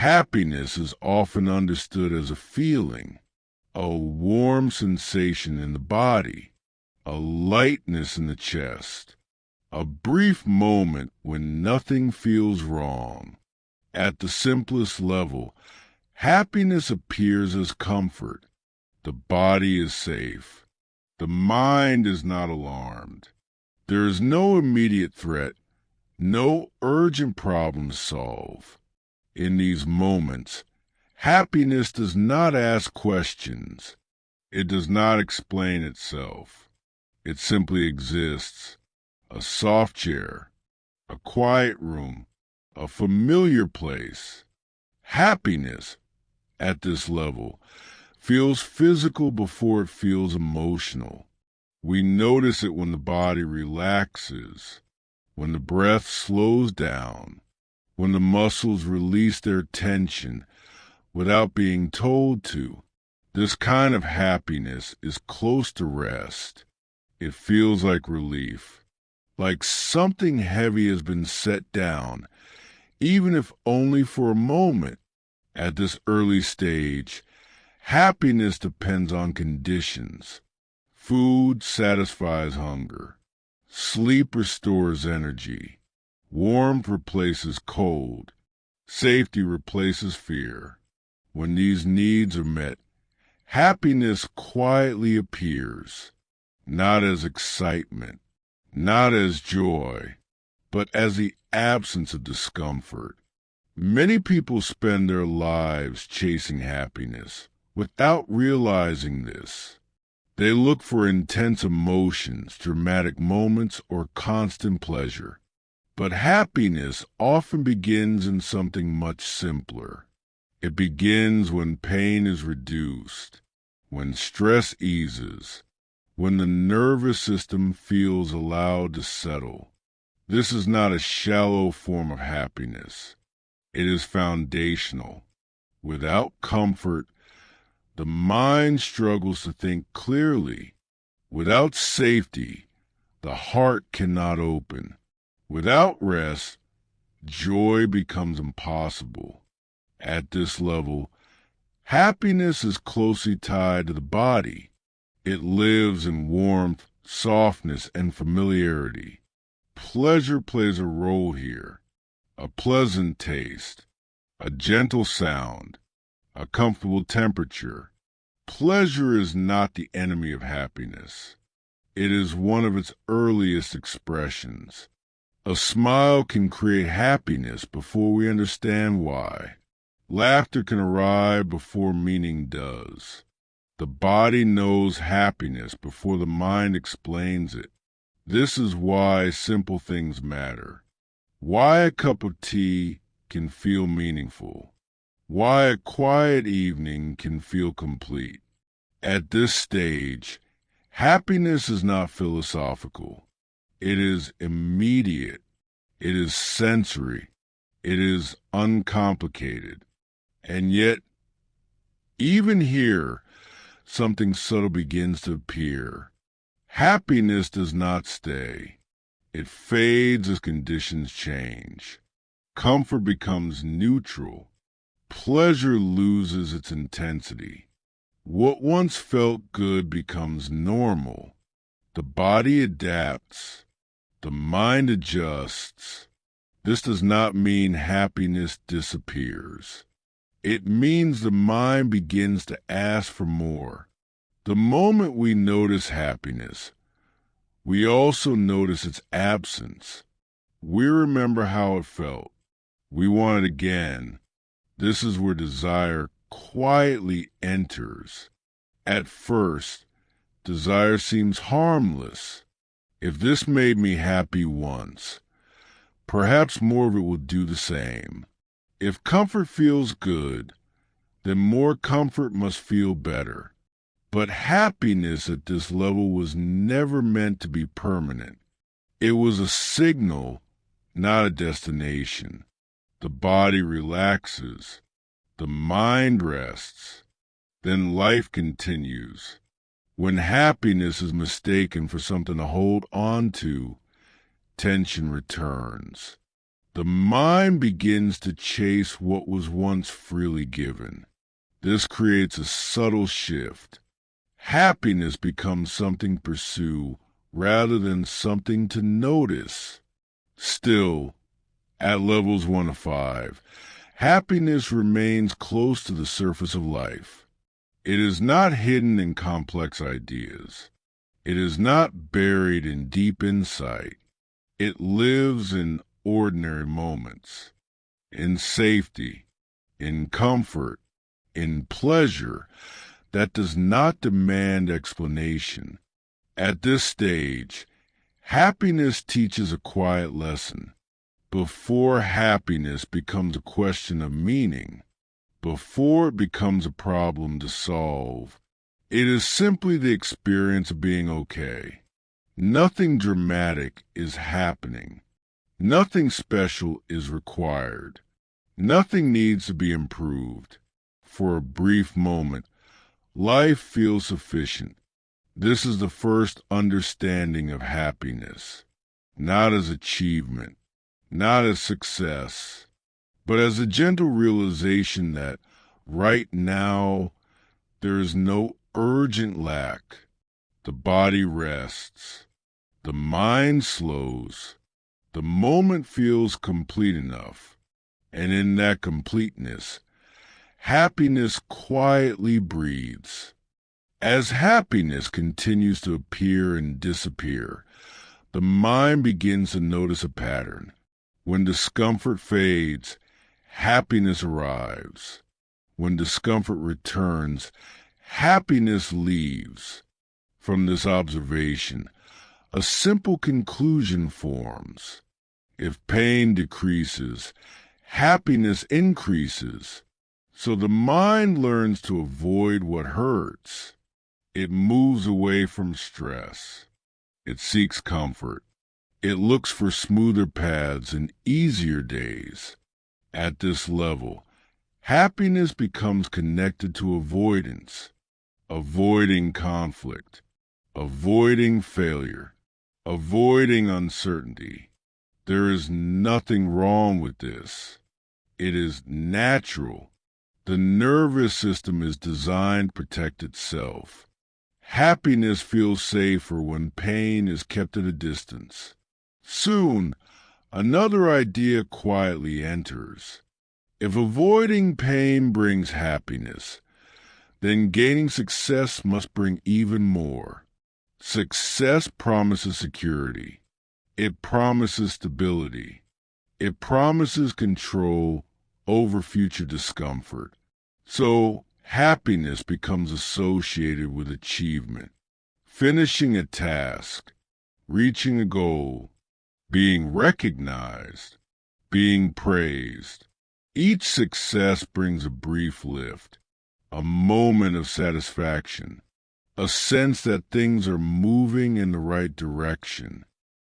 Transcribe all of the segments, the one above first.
Happiness is often understood as a feeling, a warm sensation in the body, a lightness in the chest, a brief moment when nothing feels wrong. At the simplest level, happiness appears as comfort. The body is safe. The mind is not alarmed. There is no immediate threat, no urgent problem to solve. In these moments, happiness does not ask questions. It does not explain itself. It simply exists. A soft chair, a quiet room, a familiar place. Happiness, at this level, feels physical before it feels emotional. We notice it when the body relaxes, when the breath slows down, when the muscles release their tension without being told to. This kind of happiness is close to rest. It feels like relief, like something heavy has been set down, even if only for a moment. At this early stage, happiness depends on conditions. Food satisfies hunger. Sleep restores energy. Warmth replaces cold. Safety replaces fear. When these needs are met, happiness quietly appears, not as excitement, not as joy, but as the absence of discomfort. Many people spend their lives chasing happiness without realizing this. They look for intense emotions, dramatic moments, or constant pleasure. But happiness often begins in something much simpler. It begins when pain is reduced, when stress eases, when the nervous system feels allowed to settle. This is not a shallow form of happiness. It is foundational. Without comfort, the mind struggles to think clearly. Without safety, the heart cannot open. Without rest, joy becomes impossible. At this level, happiness is closely tied to the body. It lives in warmth, softness, and familiarity. Pleasure plays a role here. A pleasant taste, a gentle sound, a comfortable temperature. Pleasure is not the enemy of happiness. It is one of its earliest expressions. A smile can create happiness before we understand why. Laughter can arrive before meaning does. The body knows happiness before the mind explains it. This is why simple things matter. Why a cup of tea can feel meaningful. Why a quiet evening can feel complete. At this stage, happiness is not philosophical. It is immediate. It is sensory. It is uncomplicated. And yet, even here, something subtle begins to appear. Happiness does not stay. It fades as conditions change. Comfort becomes neutral. Pleasure loses its intensity. What once felt good becomes normal. The body adapts. The mind adjusts. This does not mean happiness disappears. It means the mind begins to ask for more. The moment we notice happiness, we also notice its absence. We remember how it felt. We want it again. This is where desire quietly enters. At first, desire seems harmless. If this made me happy once, perhaps more of it will do the same. If comfort feels good, then more comfort must feel better. But happiness at this level was never meant to be permanent. It was a signal, not a destination. The body relaxes. The mind rests. Then life continues. When happiness is mistaken for something to hold on to, tension returns. The mind begins to chase what was once freely given. This creates a subtle shift. Happiness becomes something to pursue rather than something to notice. Still, at levels 1 to 5, happiness remains close to the surface of life. It is not hidden in complex ideas. It is not buried in deep insight. It lives in ordinary moments, in safety, in comfort, in pleasure that does not demand explanation. At this stage, happiness teaches a quiet lesson. Before happiness becomes a question of meaning, before it becomes a problem to solve, it is simply the experience of being okay. Nothing dramatic is happening. Nothing special is required. Nothing needs to be improved. For a brief moment, life feels sufficient. This is the first understanding of happiness, not as achievement, not as success, but as a gentle realization that right now there is no urgent lack. The body rests, the mind slows, the moment feels complete enough, and in that completeness, happiness quietly breathes. As happiness continues to appear and disappear, the mind begins to notice a pattern. When discomfort fades, happiness arrives. When discomfort returns, happiness leaves. From this observation, a simple conclusion forms. If pain decreases, happiness increases. So the mind learns to avoid what hurts. It moves away from stress. It seeks comfort. It looks for smoother paths and easier days. At this level, happiness becomes connected to avoidance, avoiding conflict, avoiding failure, avoiding uncertainty. There is nothing wrong with this. It is natural. The nervous system is designed to protect itself. Happiness feels safer when pain is kept at a distance. Soon, another idea quietly enters. If avoiding pain brings happiness, then gaining success must bring even more. Success promises security. It promises stability. It promises control over future discomfort. So, happiness becomes associated with achievement, finishing a task, reaching a goal, being recognized, being praised. Each success brings a brief lift, a moment of satisfaction, a sense that things are moving in the right direction.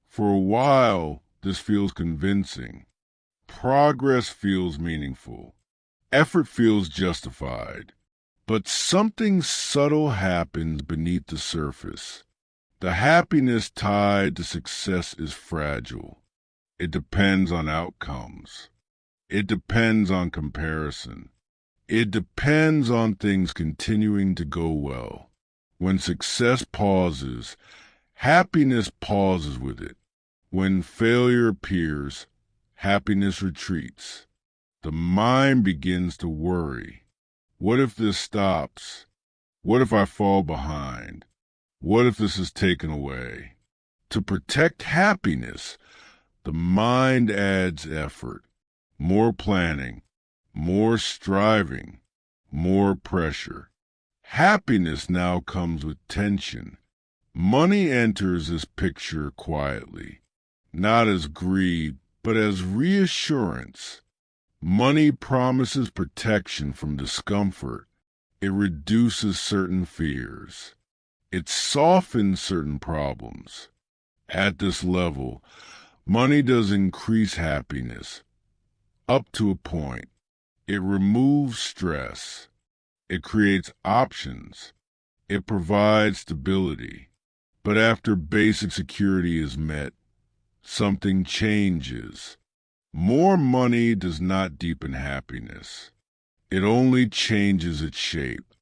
For a while, this feels convincing. Progress feels meaningful. Effort feels justified. But something subtle happens beneath the surface. The happiness tied to success is fragile. It depends on outcomes. It depends on comparison. It depends on things continuing to go well. When success pauses, happiness pauses with it. When failure appears, happiness retreats. The mind begins to worry. What if this stops? What if I fall behind? What if this is taken away? To protect happiness, the mind adds effort, more planning, more striving, more pressure. Happiness now comes with tension. Money enters this picture quietly, not as greed, but as reassurance. Money promises protection from discomfort. It reduces certain fears. It softens certain problems. At this level, money does increase happiness, up to a point. It removes stress. It creates options. It provides stability. But after basic security is met, something changes. More money does not deepen happiness. It only changes its shape.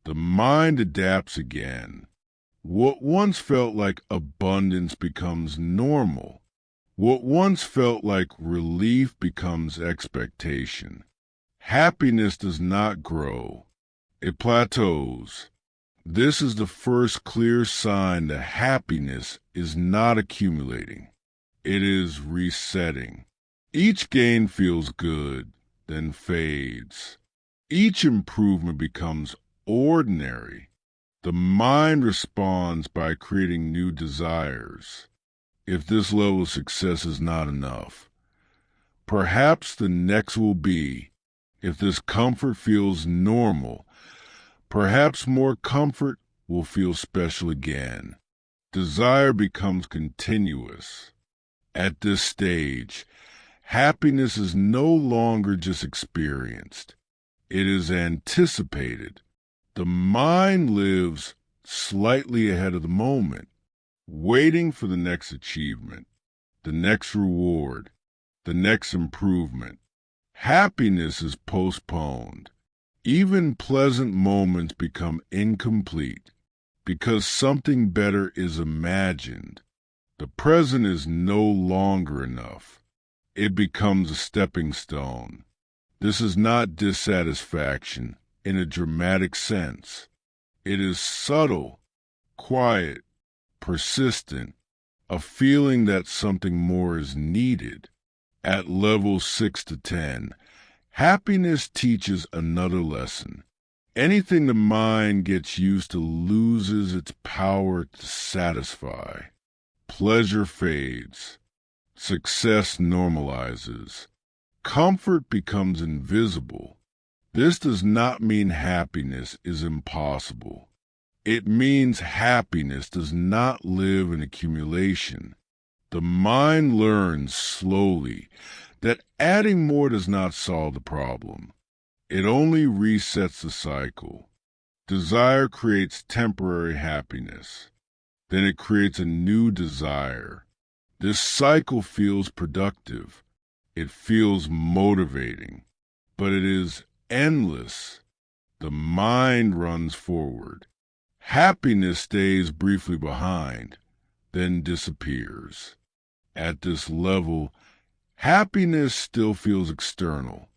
The mind adapts again. What once felt like abundance becomes normal. What once felt like relief becomes expectation. Happiness does not grow. It plateaus. This is the first clear sign that happiness is not accumulating. It is resetting. Each gain feels good, then fades. Each improvement becomes ordinary. The mind responds by creating new desires. If this level of success is not enough, perhaps the next will be. If this comfort feels normal, perhaps more comfort will feel special again. Desire becomes continuous. At this stage, happiness is no longer just experienced. It is anticipated. The mind lives slightly ahead of the moment, waiting for the next achievement, the next reward, the next improvement. Happiness is postponed. Even pleasant moments become incomplete because something better is imagined. The present is no longer enough. It becomes a stepping stone. This is not dissatisfaction in a dramatic sense. It is subtle, quiet, persistent, a feeling that something more is needed. At levels 6 to 10, happiness teaches another lesson. Anything the mind gets used to loses its power to satisfy. Pleasure fades. Success normalizes. Comfort becomes invisible. This does not mean happiness is impossible. It means happiness does not live in accumulation. The mind learns slowly that adding more does not solve the problem. It only resets the cycle. Desire creates temporary happiness. Then it creates a new desire. This cycle feels productive. It feels motivating, but it is endless. The mind runs forward. Happiness stays briefly behind, then disappears. At this level, happiness still feels external,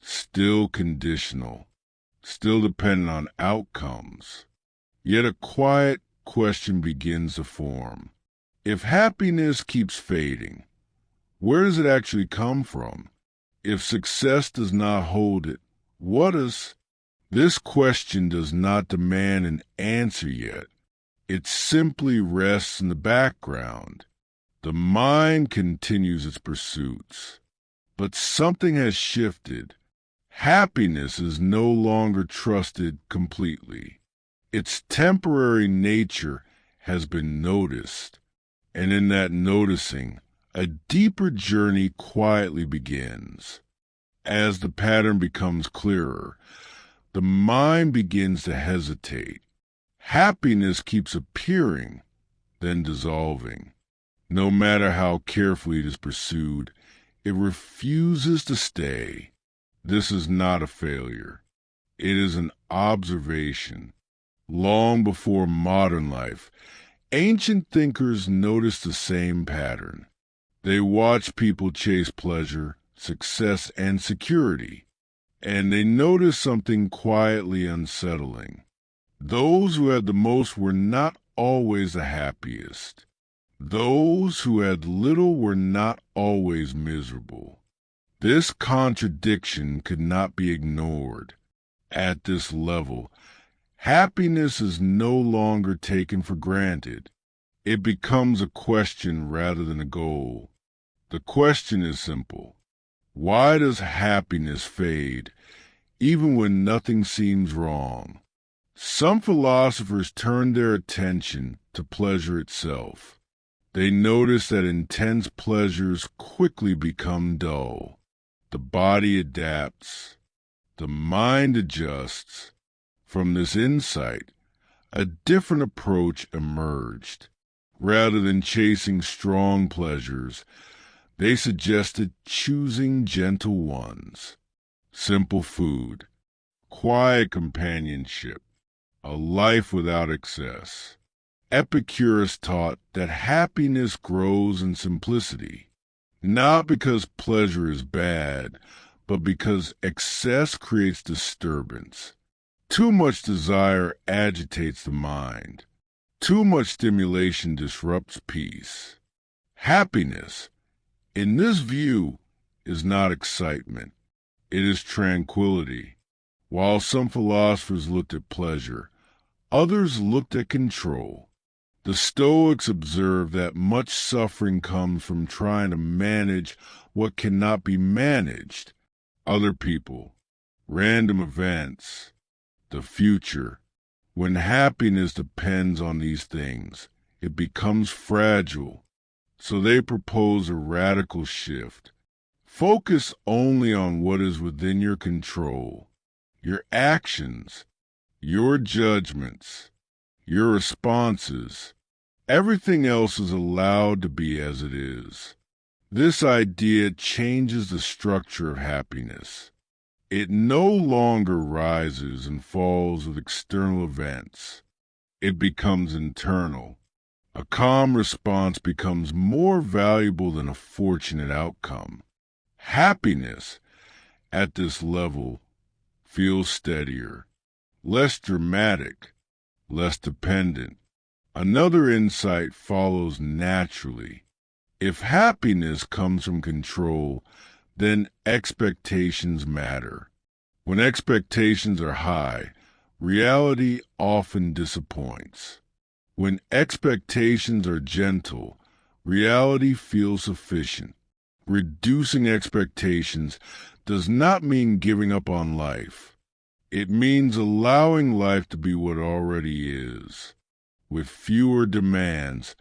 still conditional, still dependent on outcomes. Yet a quiet question begins to form. If happiness keeps fading, where does it actually come from? If success does not hold it, what does? This question does not demand an answer yet. It simply rests in the background. The mind continues its pursuits, but something has shifted. Happiness is no longer trusted completely. Its temporary nature has been noticed, and in that noticing, a deeper journey quietly begins. As the pattern becomes clearer, the mind begins to hesitate. Happiness keeps appearing, then dissolving. No matter how carefully it is pursued, it refuses to stay. This is not a failure. It is an observation. Long before modern life, ancient thinkers noticed the same pattern. They watched people chase pleasure, success, and security, and they noticed something quietly unsettling. Those who had the most were not always the happiest. Those who had little were not always miserable. This contradiction could not be ignored. At this level, happiness is no longer taken for granted. It becomes a question rather than a goal. The question is simple. Why does happiness fade, even when nothing seems wrong? Some philosophers turn their attention to pleasure itself. They notice that intense pleasures quickly become dull. The body adapts. The mind adjusts. From this insight, a different approach emerged. Rather than chasing strong pleasures, They suggested choosing gentle ones, simple food, quiet companionship, a life without excess. Epicurus taught that happiness grows in simplicity, not because pleasure is bad, but because excess creates disturbance. Too much desire agitates the mind. Too much stimulation disrupts peace. Happiness, in this view, is not excitement. It is tranquility. While some philosophers looked at pleasure, others looked at control. The Stoics observed that much suffering comes from trying to manage what cannot be managed. Other people, random events, the future. When happiness depends on these things, it becomes fragile. So they propose a radical shift. Focus only on what is within your control, your actions, your judgments, your responses. Everything else is allowed to be as it is. This idea changes the structure of happiness. It no longer rises and falls with external events. It becomes internal. A calm response becomes more valuable than a fortunate outcome. Happiness, at this level, feels steadier, less dramatic, less dependent. Another insight follows naturally. If happiness comes from control, then expectations matter. When expectations are high, reality often disappoints. When expectations are gentle, reality feels sufficient. Reducing expectations does not mean giving up on life. It means allowing life to be what already is. With fewer demands,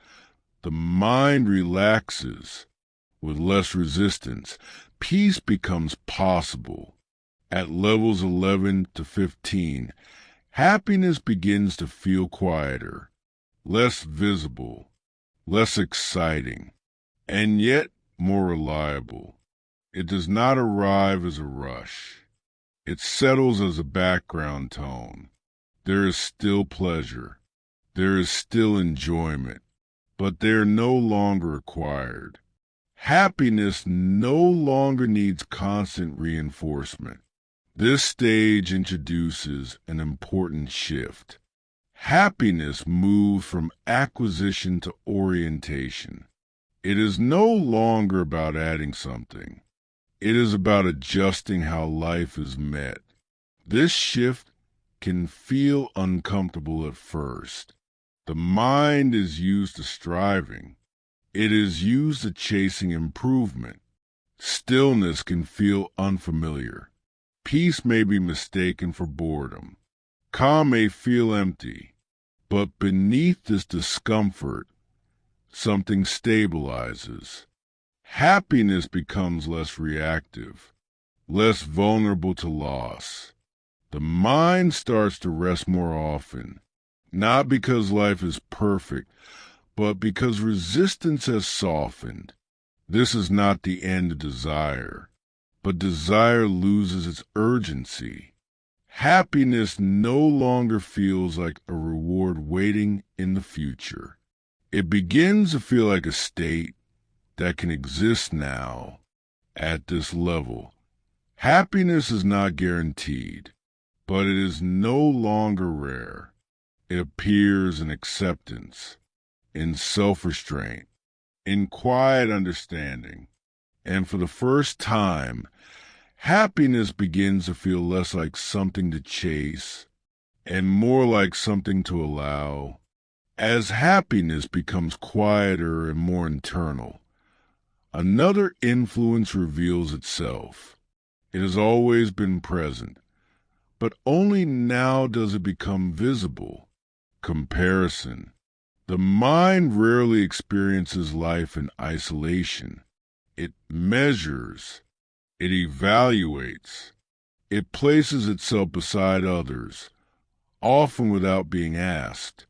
the mind relaxes. With less resistance, peace becomes possible. At levels 11 to 15, happiness begins to feel quieter, less visible, less exciting, and yet more reliable. It does not arrive as a rush. It settles as a background tone. There is still pleasure. There is still enjoyment, but they are no longer acquired. Happiness no longer needs constant reinforcement. This stage introduces an important shift. Happiness moves from acquisition to orientation. It is no longer about adding something. It is about adjusting how life is met. This shift can feel uncomfortable at first. The mind is used to striving. It is used to chasing improvement. Stillness can feel unfamiliar. Peace may be mistaken for boredom. Calm may feel empty. But beneath this discomfort, something stabilizes. Happiness becomes less reactive, less vulnerable to loss. The mind starts to rest more often, not because life is perfect, but because resistance has softened. This is not the end of desire, but desire loses its urgency. Happiness no longer feels like a reward waiting in the future. It begins to feel like a state that can exist now at this level. Happiness is not guaranteed, but it is no longer rare. It appears in acceptance, in self-restraint, in quiet understanding. And for the first time, happiness begins to feel less like something to chase and more like something to allow. As happiness becomes quieter and more internal, another influence reveals itself. It has always been present, but only now does it become visible. Comparison. The mind rarely experiences life in isolation. It measures. It evaluates. It places itself beside others, often without being asked.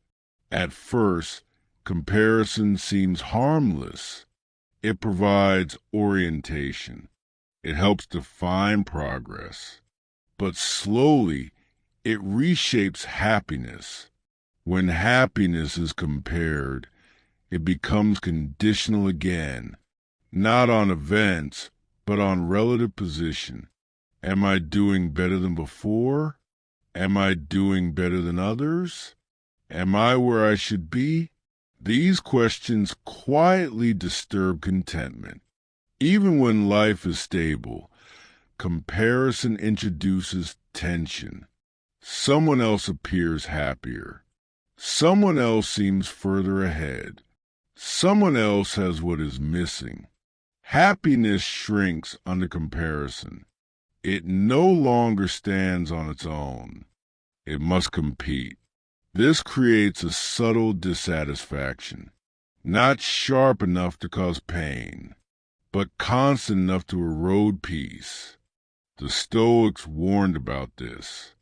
At first, comparison seems harmless. It provides orientation. It helps define progress. But slowly, it reshapes happiness. When happiness is compared, it becomes conditional again, not on events, but on relative position. Am I doing better than before? Am I doing better than others? Am I where I should be? These questions quietly disturb contentment. Even when life is stable, comparison introduces tension. Someone else appears happier. Someone else seems further ahead. Someone else has what is missing. Happiness shrinks under comparison. It no longer stands on its own. It must compete. This creates a subtle dissatisfaction, not sharp enough to cause pain, but constant enough to erode peace. The Stoics warned about this.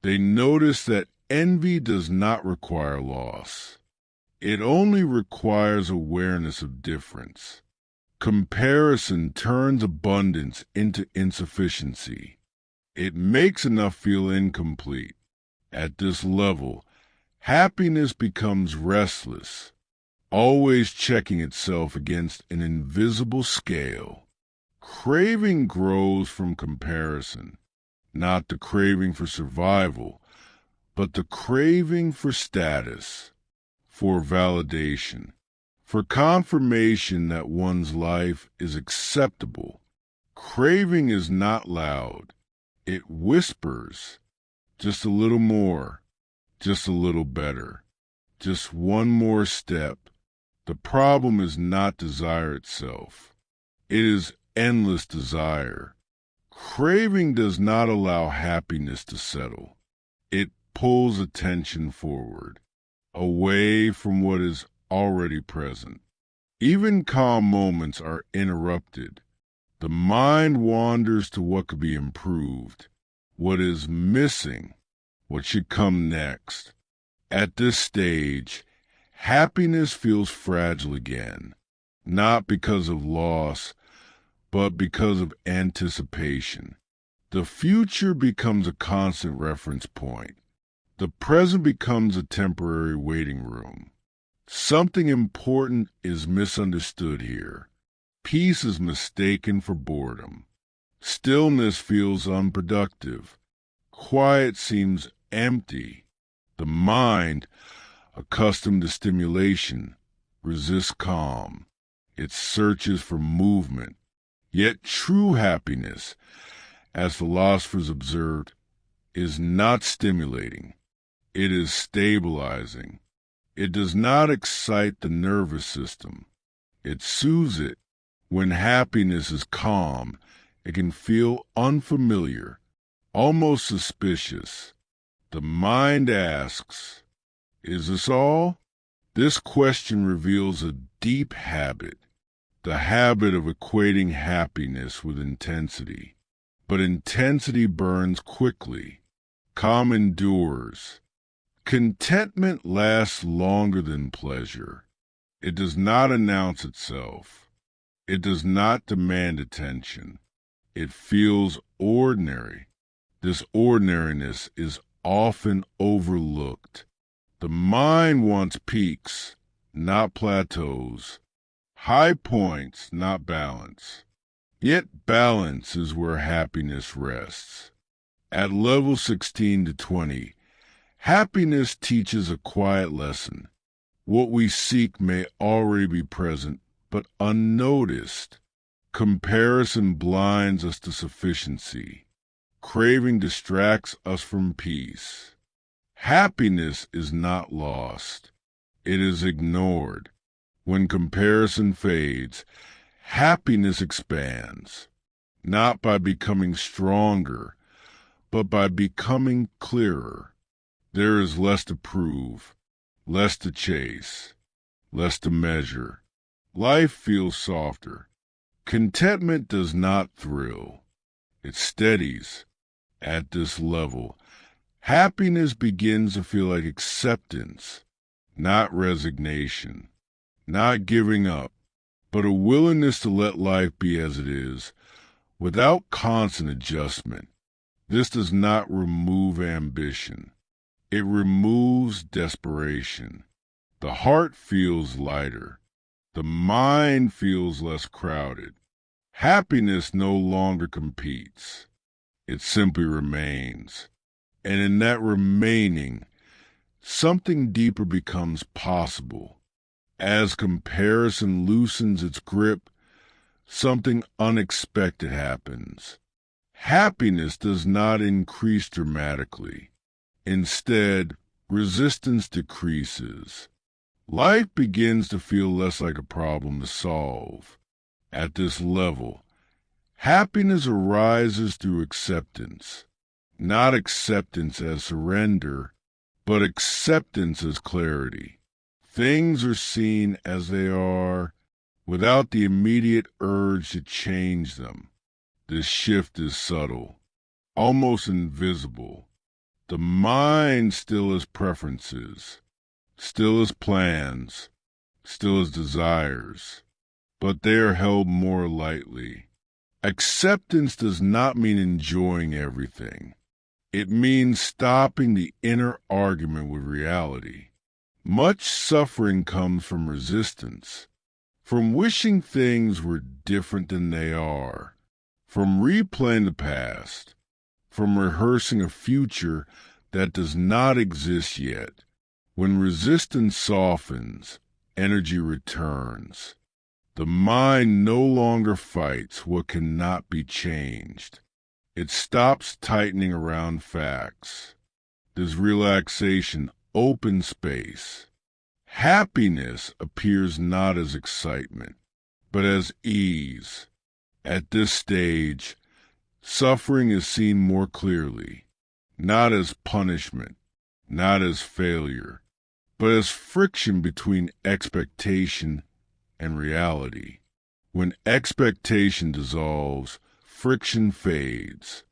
They noticed that envy does not require loss. It only requires awareness of difference. Comparison turns abundance into insufficiency. It makes enough feel incomplete. At this level, happiness becomes restless, always checking itself against an invisible scale. Craving grows from comparison, not the craving for survival, but the craving for status, for validation, for confirmation that one's life is acceptable. Craving is not loud. It whispers, just a little more, just a little better, just one more step. The problem is not desire itself. It is endless desire. Craving does not allow happiness to settle. It pulls attention forward, away from what is already present. Even calm moments are interrupted. The mind wanders to what could be improved, what is missing, what should come next. At this stage, happiness feels fragile again, not because of loss, but because of anticipation. The future becomes a constant reference point. The present becomes a temporary waiting room. Something important is misunderstood here. Peace is mistaken for boredom. Stillness feels unproductive. Quiet seems empty. The mind, accustomed to stimulation, resists calm. It searches for movement. Yet true happiness, as philosophers observed, is not stimulating. It is stabilizing. It does not excite the nervous system. It soothes it. When happiness is calm, it can feel unfamiliar, almost suspicious. The mind asks, "Is this all?" This question reveals a deep habit, the habit of equating happiness with intensity. But intensity burns quickly. Calm endures. Contentment lasts longer than pleasure. It does not announce itself. It does not demand attention. It feels ordinary. This ordinariness is often overlooked. The mind wants peaks, not plateaus, high points, not balance. Yet balance is where happiness rests. At level 16 to 20, happiness teaches a quiet lesson. What we seek may already be present, but unnoticed. Comparison blinds us to sufficiency. Craving distracts us from peace. Happiness is not lost. It is ignored. When comparison fades, happiness expands, not by becoming stronger, but by becoming clearer. There is less to prove, less to chase, less to measure. Life feels softer. Contentment does not thrill. It steadies. At this level, happiness begins to feel like acceptance, not resignation, not giving up, but a willingness to let life be as it is, without constant adjustment. This does not remove ambition. It removes desperation. The heart feels lighter. The mind feels less crowded. Happiness no longer competes. It simply remains. And in that remaining, something deeper becomes possible. As comparison loosens its grip, something unexpected happens. Happiness does not increase dramatically. Instead, resistance decreases. Life begins to feel less like a problem to solve. At this level, happiness arises through acceptance, not acceptance as surrender, but acceptance as clarity. Things are seen as they are, without the immediate urge to change them. This shift is subtle, almost invisible. The mind still has preferences, still has plans, still has desires, but they are held more lightly. Acceptance does not mean enjoying everything. It means stopping the inner argument with reality. Much suffering comes from resistance, from wishing things were different than they are, from replaying the past, from rehearsing a future that does not exist yet. When resistance softens, energy returns. The mind no longer fights what cannot be changed. It stops tightening around facts. This relaxation opens space. Happiness appears not as excitement, but as ease. At this stage, suffering is seen more clearly, not as punishment, not as failure, but as friction between expectation and reality. When expectation dissolves, friction fades.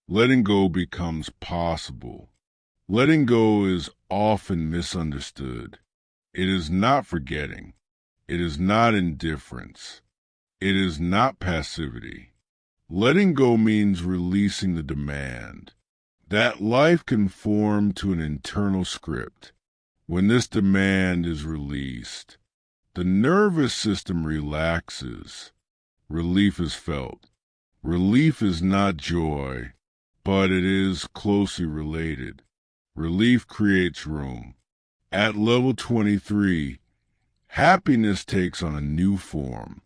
Letting go becomes possible. Letting go is often misunderstood. It is not forgetting. It is not indifference. It is not passivity. Letting go means releasing the demand that life conform to an internal script. When this demand is released, the nervous system relaxes. Relief is felt. Relief is not joy, but it is closely related. Relief creates room. At level 23, happiness takes on a new form.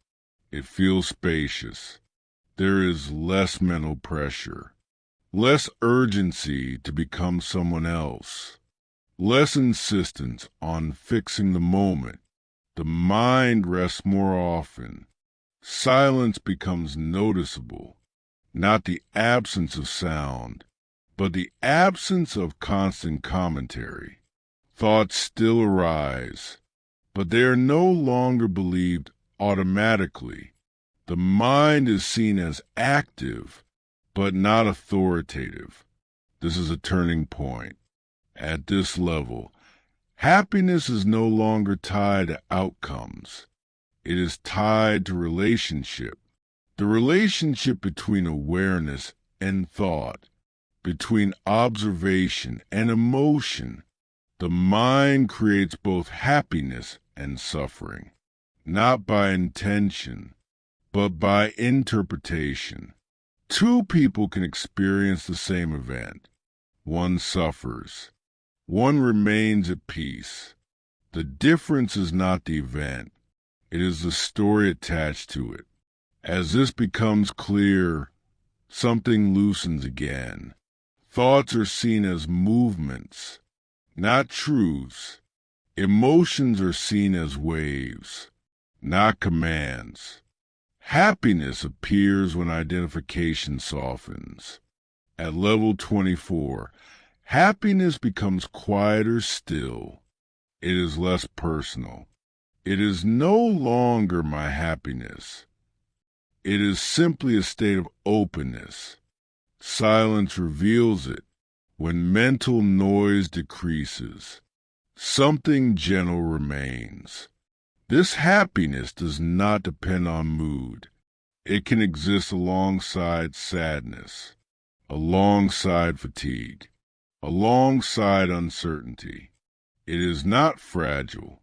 It feels spacious. There is less mental pressure, less urgency to become someone else, less insistence on fixing the moment. The mind rests more often. Silence becomes noticeable, not the absence of sound, but the absence of constant commentary. Thoughts still arise, but they are no longer believed automatically. The mind is seen as active, but not authoritative. This is a turning point. At this level, happiness is no longer tied to outcomes. It is tied to relationship. The relationship between awareness and thought, between observation and emotion. The mind creates both happiness and suffering, not by intention, but by interpretation. Two people can experience the same event. One suffers. One remains at peace. The difference is not the event. It is the story attached to it. As this becomes clear, something loosens again. Thoughts are seen as movements, not truths. Emotions are seen as waves, not commands. Happiness appears when identification softens. At level 24, happiness becomes quieter still. It is less personal. It is no longer my happiness. It is simply a state of openness. Silence reveals it. When mental noise decreases, something gentle remains. This happiness does not depend on mood. It can exist alongside sadness, alongside fatigue, alongside uncertainty. It is not fragile.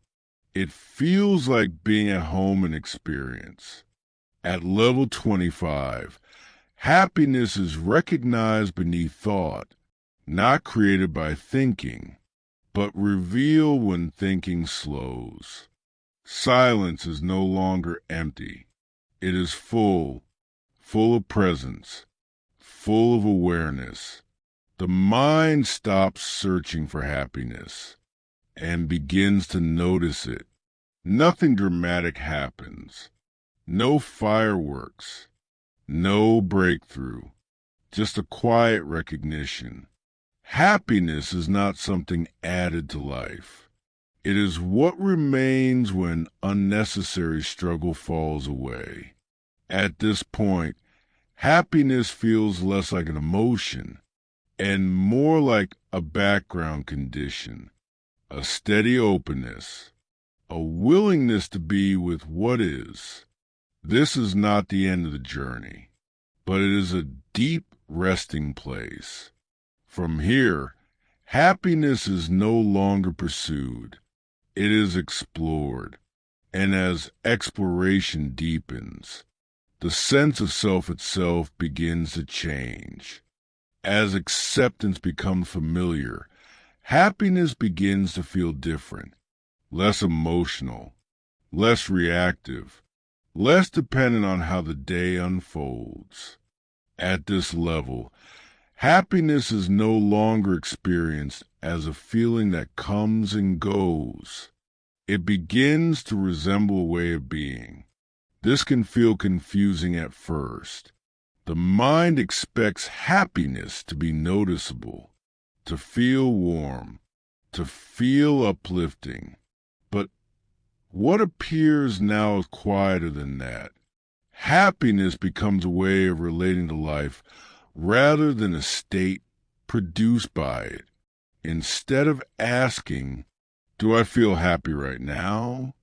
It feels like being at home in experience. At level 25, happiness is recognized beneath thought, not created by thinking, but revealed when thinking slows. Silence is no longer empty. It is full of presence, full of awareness. The mind stops searching for happiness and begins to notice it. Nothing dramatic happens. No fireworks. No breakthrough. Just a quiet recognition. Happiness is not something added to life. It is what remains when unnecessary struggle falls away. At this point, happiness feels less like an emotion and more like a background condition, a steady openness, a willingness to be with what is. This is not the end of the journey, but it is a deep resting place. From here, happiness is no longer pursued. It is explored, and as exploration deepens, the sense of self itself begins to change. As acceptance becomes familiar, happiness begins to feel different, less emotional, less reactive, less dependent on how the day unfolds. At this level, happiness is no longer experienced as a feeling that comes and goes. It begins to resemble a way of being. This can feel confusing at first. The mind expects happiness to be noticeable, to feel warm, to feel uplifting. But what appears now is quieter than that. Happiness becomes a way of relating to life rather than a state produced by it. Instead of asking, "Do I feel happy right now?"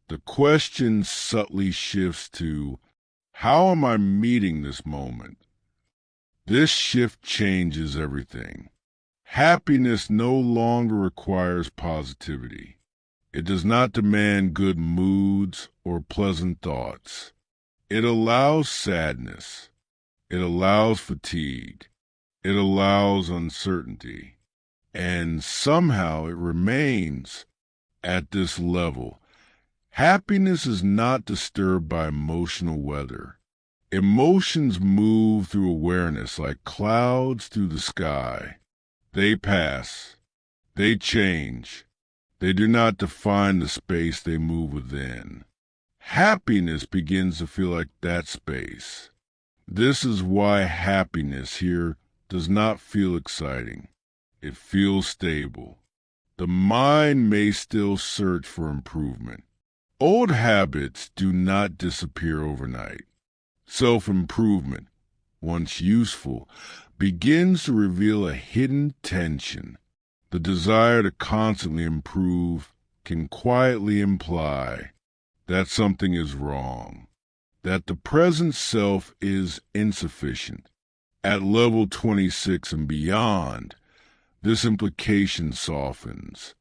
the question subtly shifts to, "How am I meeting this moment?" This shift changes everything. Happiness no longer requires positivity. It does not demand good moods or pleasant thoughts. It allows sadness. It allows fatigue. It allows uncertainty. And somehow it remains at this level. Happiness is not disturbed by emotional weather. Emotions move through awareness like clouds through the sky. They pass. They change. They do not define the space they move within. Happiness begins to feel like that space. This is why happiness here does not feel exciting. It feels stable. The mind may still search for improvement. Old habits do not disappear overnight. Self-improvement, once useful, begins to reveal a hidden tension. The desire to constantly improve can quietly imply that something is wrong, that the present self is insufficient. At level 26 and beyond, this implication softens.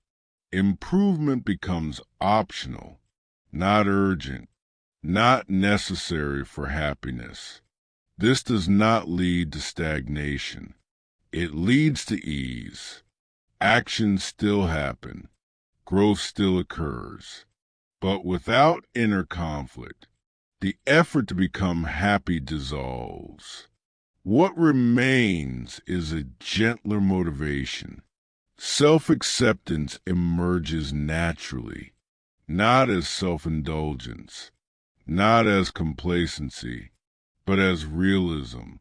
Improvement becomes optional, not urgent, not necessary for happiness. This does not lead to stagnation. It leads to ease. Actions still happen. Growth still occurs. But without inner conflict, the effort to become happy dissolves. What remains is a gentler motivation. Self-acceptance emerges naturally, not as self-indulgence, not as complacency, but as realism.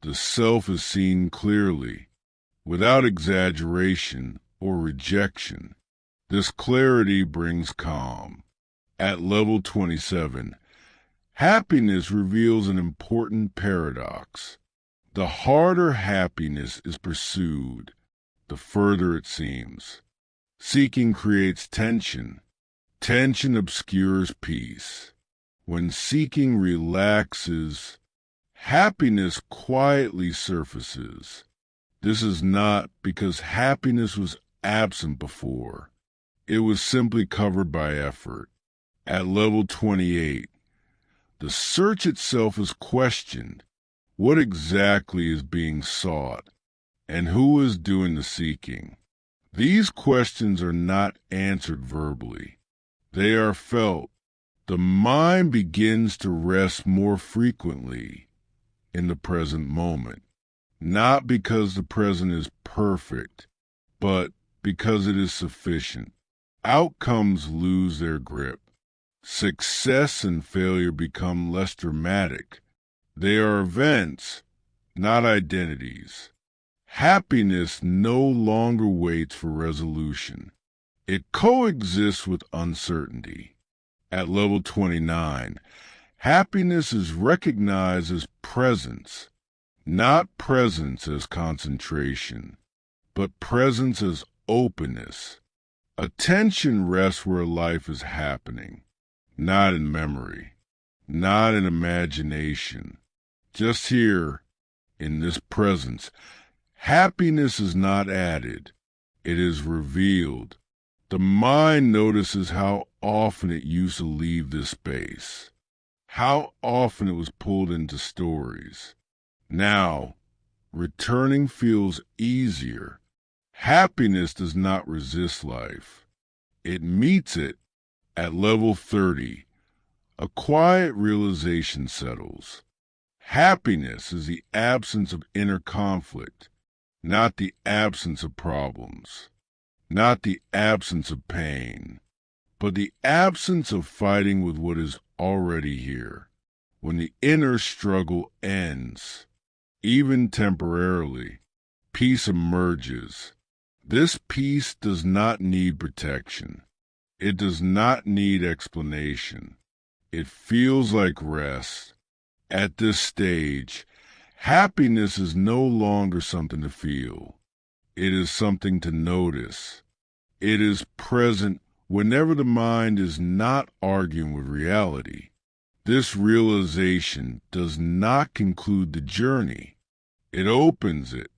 The self is seen clearly, without exaggeration or rejection. This clarity brings calm. At level 27, happiness reveals an important paradox. The harder happiness is pursued, the further it seems. Seeking creates tension. Tension obscures peace. When seeking relaxes, happiness quietly surfaces. This is not because happiness was absent before. It was simply covered by effort. At level 28, the search itself is questioned. What exactly is being sought? And who is doing the seeking? These questions are not answered verbally. They are felt. The mind begins to rest more frequently in the present moment, not because the present is perfect, but because it is sufficient. Outcomes lose their grip. Success and failure become less dramatic. They are events, not identities. Happiness no longer waits for resolution. It coexists with uncertainty. At level 29, happiness is recognized as presence, not presence as concentration, but presence as openness. Attention rests where life is happening, not in memory, not in imagination. Just here, in this presence, happiness is not added, it is revealed. The mind notices how often it used to leave this space, how often it was pulled into stories. Now, returning feels easier. Happiness does not resist life. It meets it. At level 30, a quiet realization settles. Happiness is the absence of inner conflict, not the absence of problems, not the absence of pain, but the absence of fighting with what is already here. When the inner struggle ends, even temporarily, peace emerges. This peace does not need protection. It does not need explanation. It feels like rest. At this stage, happiness is no longer something to feel. It is something to notice. It is present whenever the mind is not arguing with reality. This realization does not conclude the journey. It opens it,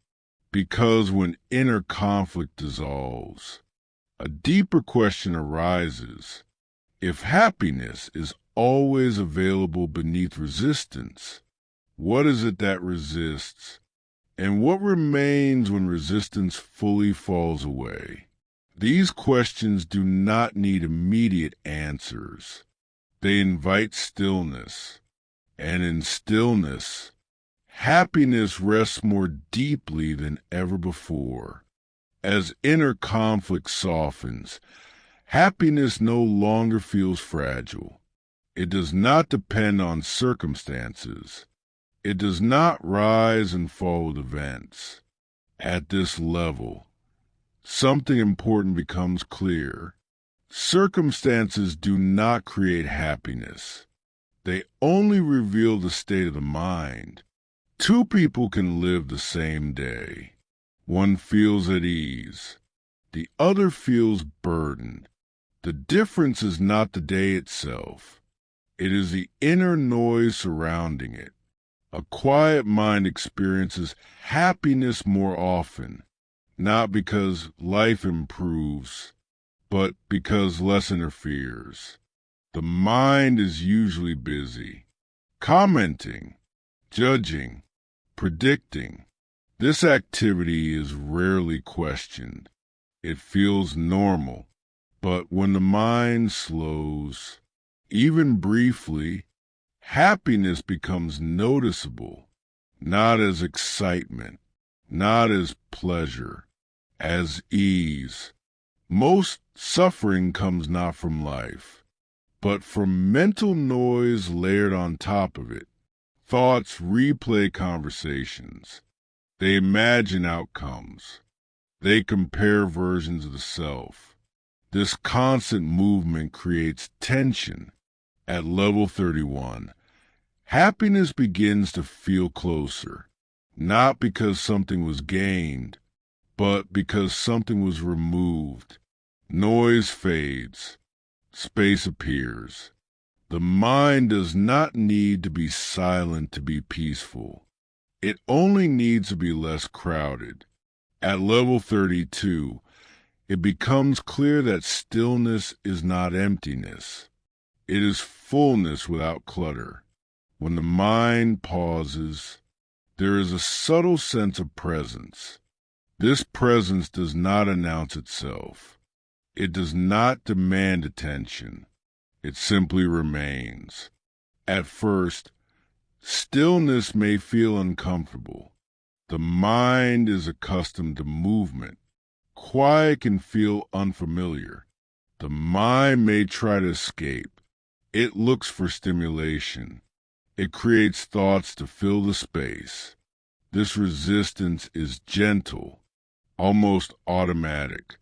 because when inner conflict dissolves, a deeper question arises. If happiness is always available beneath resistance, what is it that resists? And what remains when resistance fully falls away? These questions do not need immediate answers. They invite stillness. And in stillness, happiness rests more deeply than ever before. As inner conflict softens, happiness no longer feels fragile. It does not depend on circumstances. It does not rise and fall with events. At this level, something important becomes clear. Circumstances do not create happiness. They only reveal the state of the mind. Two people can live the same day. One feels at ease. The other feels burdened. The difference is not the day itself. It is the inner noise surrounding it. A quiet mind experiences happiness more often, not because life improves, but because less interferes. The mind is usually busy, commenting, judging, predicting. This activity is rarely questioned. It feels normal. But when the mind slows, even briefly, happiness becomes noticeable, not as excitement, not as pleasure, as ease. Most suffering comes not from life, but from mental noise layered on top of it. Thoughts replay conversations. They imagine outcomes. They compare versions of the self. This constant movement creates tension. At level 31, happiness begins to feel closer, not because something was gained, but because something was removed. Noise fades. Space appears. The mind does not need to be silent to be peaceful. It only needs to be less crowded. At level 32, it becomes clear that stillness is not emptiness. It is fullness without clutter. When the mind pauses, there is a subtle sense of presence. This presence does not announce itself. It does not demand attention. It simply remains. At first, stillness may feel uncomfortable. The mind is accustomed to movement. Quiet can feel unfamiliar. The mind may try to escape. It looks for stimulation. It creates thoughts to fill the space. This resistance is gentle, almost automatic.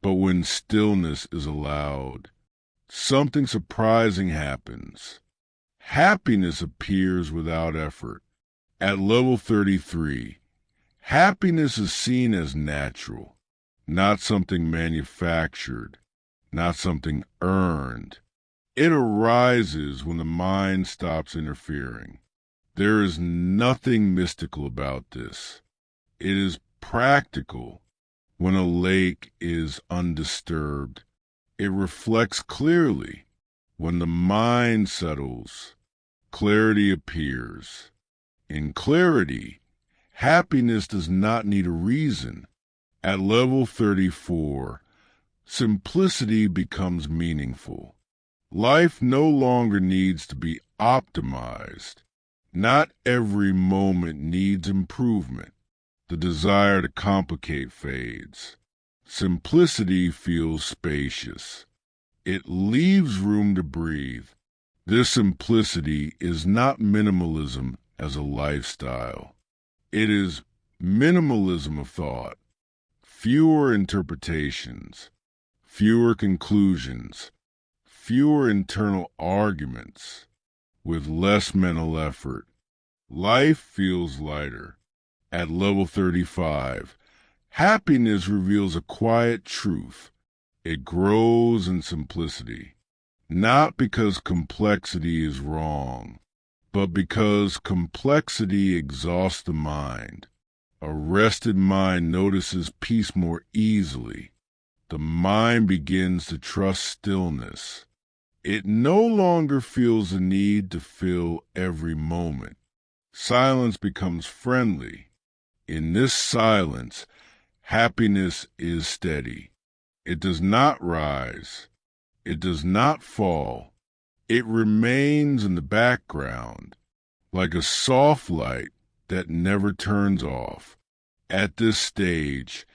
But when stillness is allowed, something surprising happens. Happiness appears without effort. At level 33, happiness is seen as natural, not something manufactured, not something earned. It arises when the mind stops interfering. There is nothing mystical about this. It is practical. When a lake is undisturbed, it reflects clearly. When the mind settles, clarity appears. In clarity, happiness does not need a reason. At level 34, simplicity becomes meaningful. Life no longer needs to be optimized. Not every moment needs improvement. The desire to complicate fades. Simplicity feels spacious. It leaves room to breathe. This simplicity is not minimalism as a lifestyle. It is minimalism of thought. Fewer interpretations, fewer conclusions, fewer internal arguments. With less mental effort, life feels lighter. At level 35, happiness reveals a quiet truth. It grows in simplicity, not because complexity is wrong, but because complexity exhausts the mind. A rested mind notices peace more easily. The mind begins to trust stillness. It no longer feels the need to fill every moment. Silence becomes friendly. In this silence, happiness is steady. It does not rise. It does not fall. It remains in the background, like a soft light that never turns off. At this stage,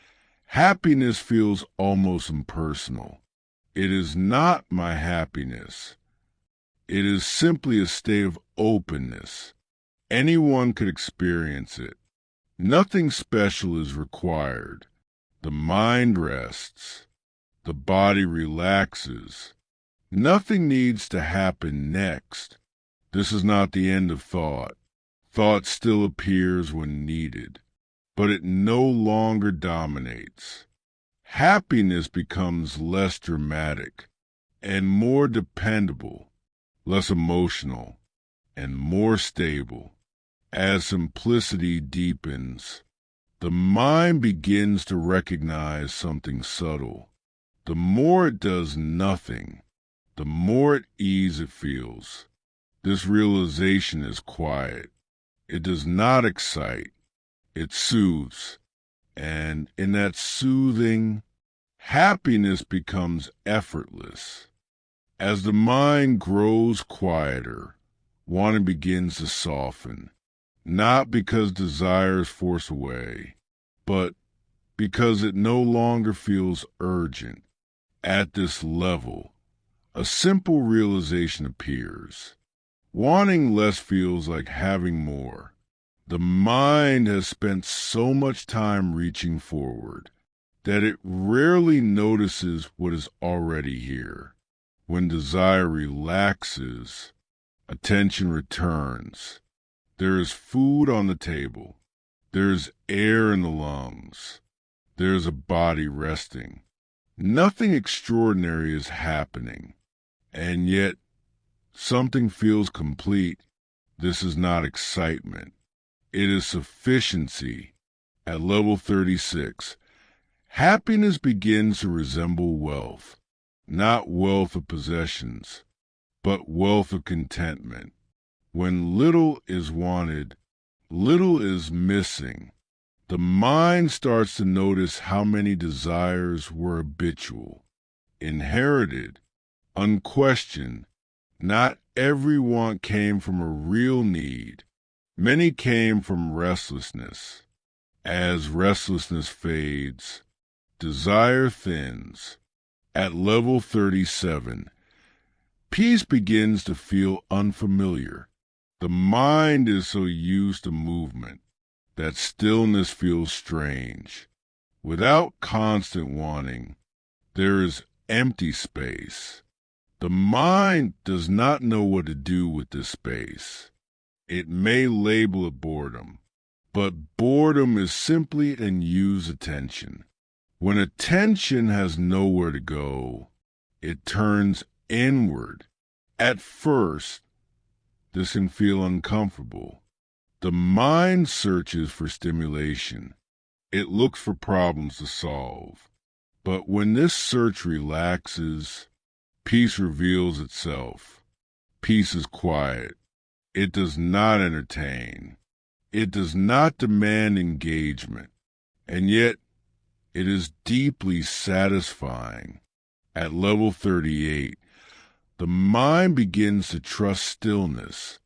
happiness feels almost impersonal. It is not my happiness. It is simply a state of openness. Anyone could experience it. Nothing special is required. The mind rests. The body relaxes. Nothing needs to happen next. This is not the end of thought. Thought still appears when needed, but it no longer dominates. Happiness becomes less dramatic and more dependable, less emotional and more stable. As simplicity deepens, the mind begins to recognize something subtle. The more it does nothing, the more at ease it feels. This realization is quiet. It does not excite. It soothes. And in that soothing, happiness becomes effortless. As the mind grows quieter, wanting begins to soften. Not because desires force away, but because it no longer feels urgent. At this level, a simple realization appears. Wanting less feels like having more. The mind has spent so much time reaching forward that it rarely notices what is already here. When desire relaxes, attention returns. There is food on the table. There is air in the lungs. There is a body resting. Nothing extraordinary is happening. and yet something feels complete. This is not excitement. It is sufficiency. At level 36, happiness begins to resemble wealth, not wealth of possessions, but wealth of contentment. When little is wanted, little is missing. The mind starts to notice how many desires were habitual, inherited, unquestioned. Not every want came from a real need. Many came from restlessness. As restlessness fades, desire thins. At level 37, peace begins to feel unfamiliar. The mind is so used to movement that stillness feels strange. Without constant wanting, there is empty space. The mind does not know what to do with this space. It may label it boredom, but boredom is simply an unused attention. When attention has nowhere to go, it turns inward. At first, this can feel uncomfortable. The mind searches for stimulation. It looks for problems to solve. But when this search relaxes, peace reveals itself. Peace is quiet. It does not entertain. It does not demand engagement. And yet, it is deeply satisfying. At level 38, the mind begins to trust stillness.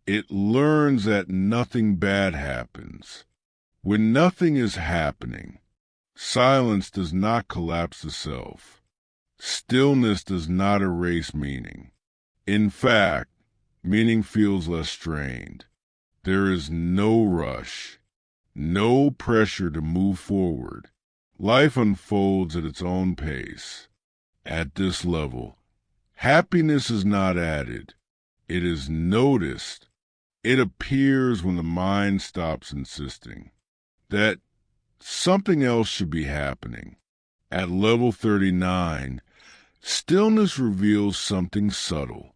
It learns that nothing bad happens. When nothing is happening, silence does not collapse the self. Stillness does not erase meaning. In fact, meaning feels less strained. There is no rush, no pressure to move forward. Life unfolds at its own pace. At this level, happiness is not added. It is noticed. It appears when the mind stops insisting that something else should be happening. At level 39, stillness reveals something subtle.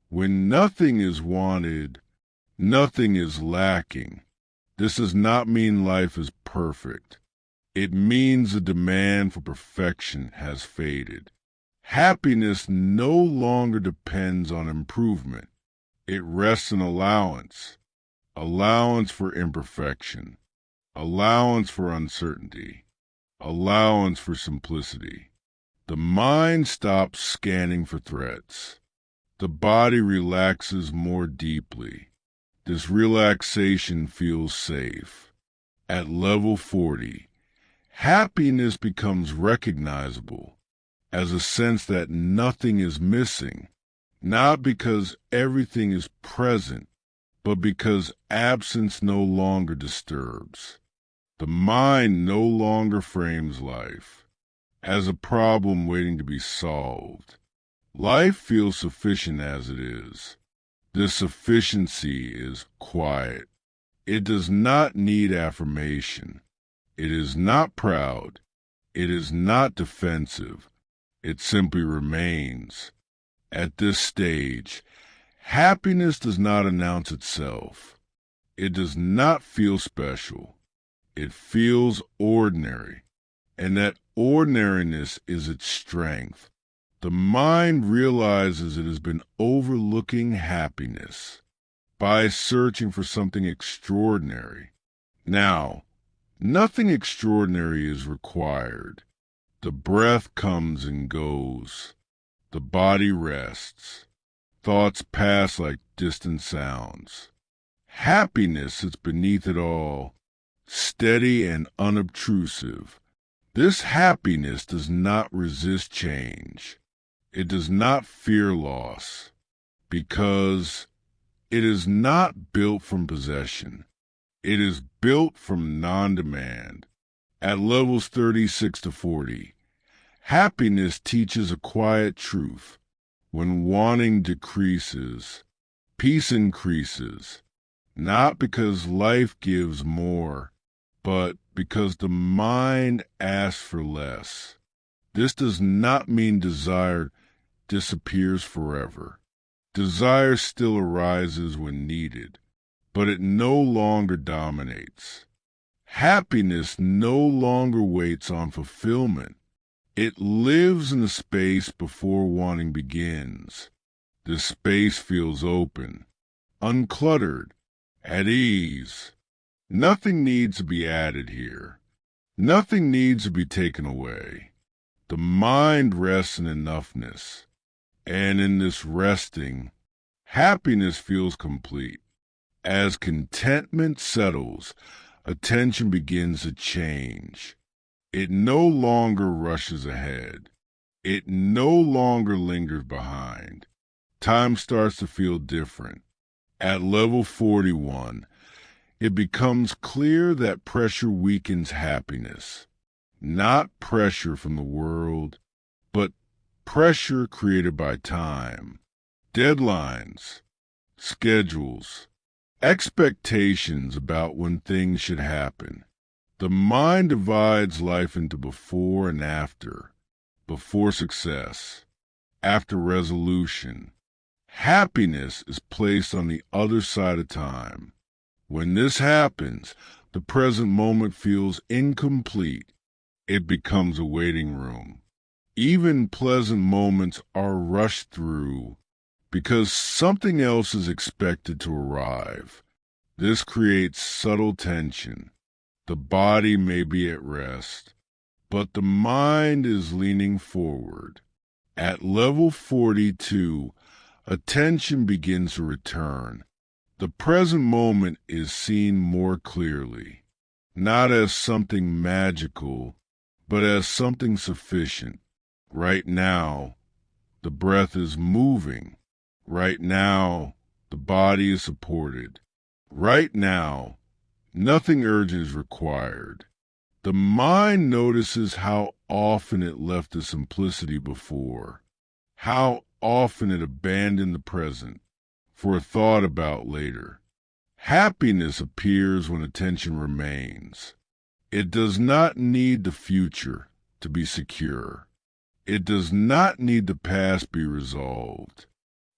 When nothing is wanted, nothing is lacking. This does not mean life is perfect. It means the demand for perfection has faded. Happiness no longer depends on improvement. It rests in allowance. Allowance for imperfection. Allowance for uncertainty. Allowance for simplicity. The mind stops scanning for threats. The body relaxes more deeply. This relaxation feels safe. At level 40, happiness becomes recognizable as a sense that nothing is missing, not because everything is present, but because absence no longer disturbs. The mind no longer frames life as a problem waiting to be solved. Life feels sufficient as it is. This sufficiency is quiet. It does not need affirmation. It is not proud. It is not defensive. It simply remains. At this stage, happiness does not announce itself. It does not feel special. It feels ordinary, and that ordinariness is its strength. The mind realizes it has been overlooking happiness by searching for something extraordinary. Now, nothing extraordinary is required. The breath comes and goes. The body rests. Thoughts pass like distant sounds. Happiness sits beneath it all, steady and unobtrusive. This happiness does not resist change. It does not fear loss, because it is not built from possession. It is built from non-demand. At levels 36 to 40, happiness teaches a quiet truth. When wanting decreases, peace increases, not because life gives more, but because the mind asks for less. This does not mean desire disappears forever. Desire still arises when needed, but it no longer dominates. Happiness no longer waits on fulfillment. It lives in the space before wanting begins. The space feels open, uncluttered, at ease. Nothing needs to be added here. Nothing needs to be taken away. The mind rests in enoughness, and in this resting, happiness feels complete. As contentment settles, attention begins to change. It no longer rushes ahead. It no longer lingers behind. Time starts to feel different. At level 41, it becomes clear that pressure weakens happiness. Not pressure from the world, but pressure created by time, deadlines, schedules, expectations about when things should happen. The mind divides life into before and after. Before success, after resolution. Happiness is placed on the other side of time. When this happens, the present moment feels incomplete. It becomes a waiting room. Even pleasant moments are rushed through because something else is expected to arrive. This creates subtle tension. The body may be at rest, but the mind is leaning forward. At level 42, attention begins to return. The present moment is seen more clearly, not as something magical, but as something sufficient. Right now, the breath is moving. Right now, the body is supported. Right now, nothing urgent is required. The mind notices how often it left the simplicity before, how often it abandoned the present for a thought about later. Happiness appears when attention remains. It does not need the future to be secure. It does not need the past be resolved.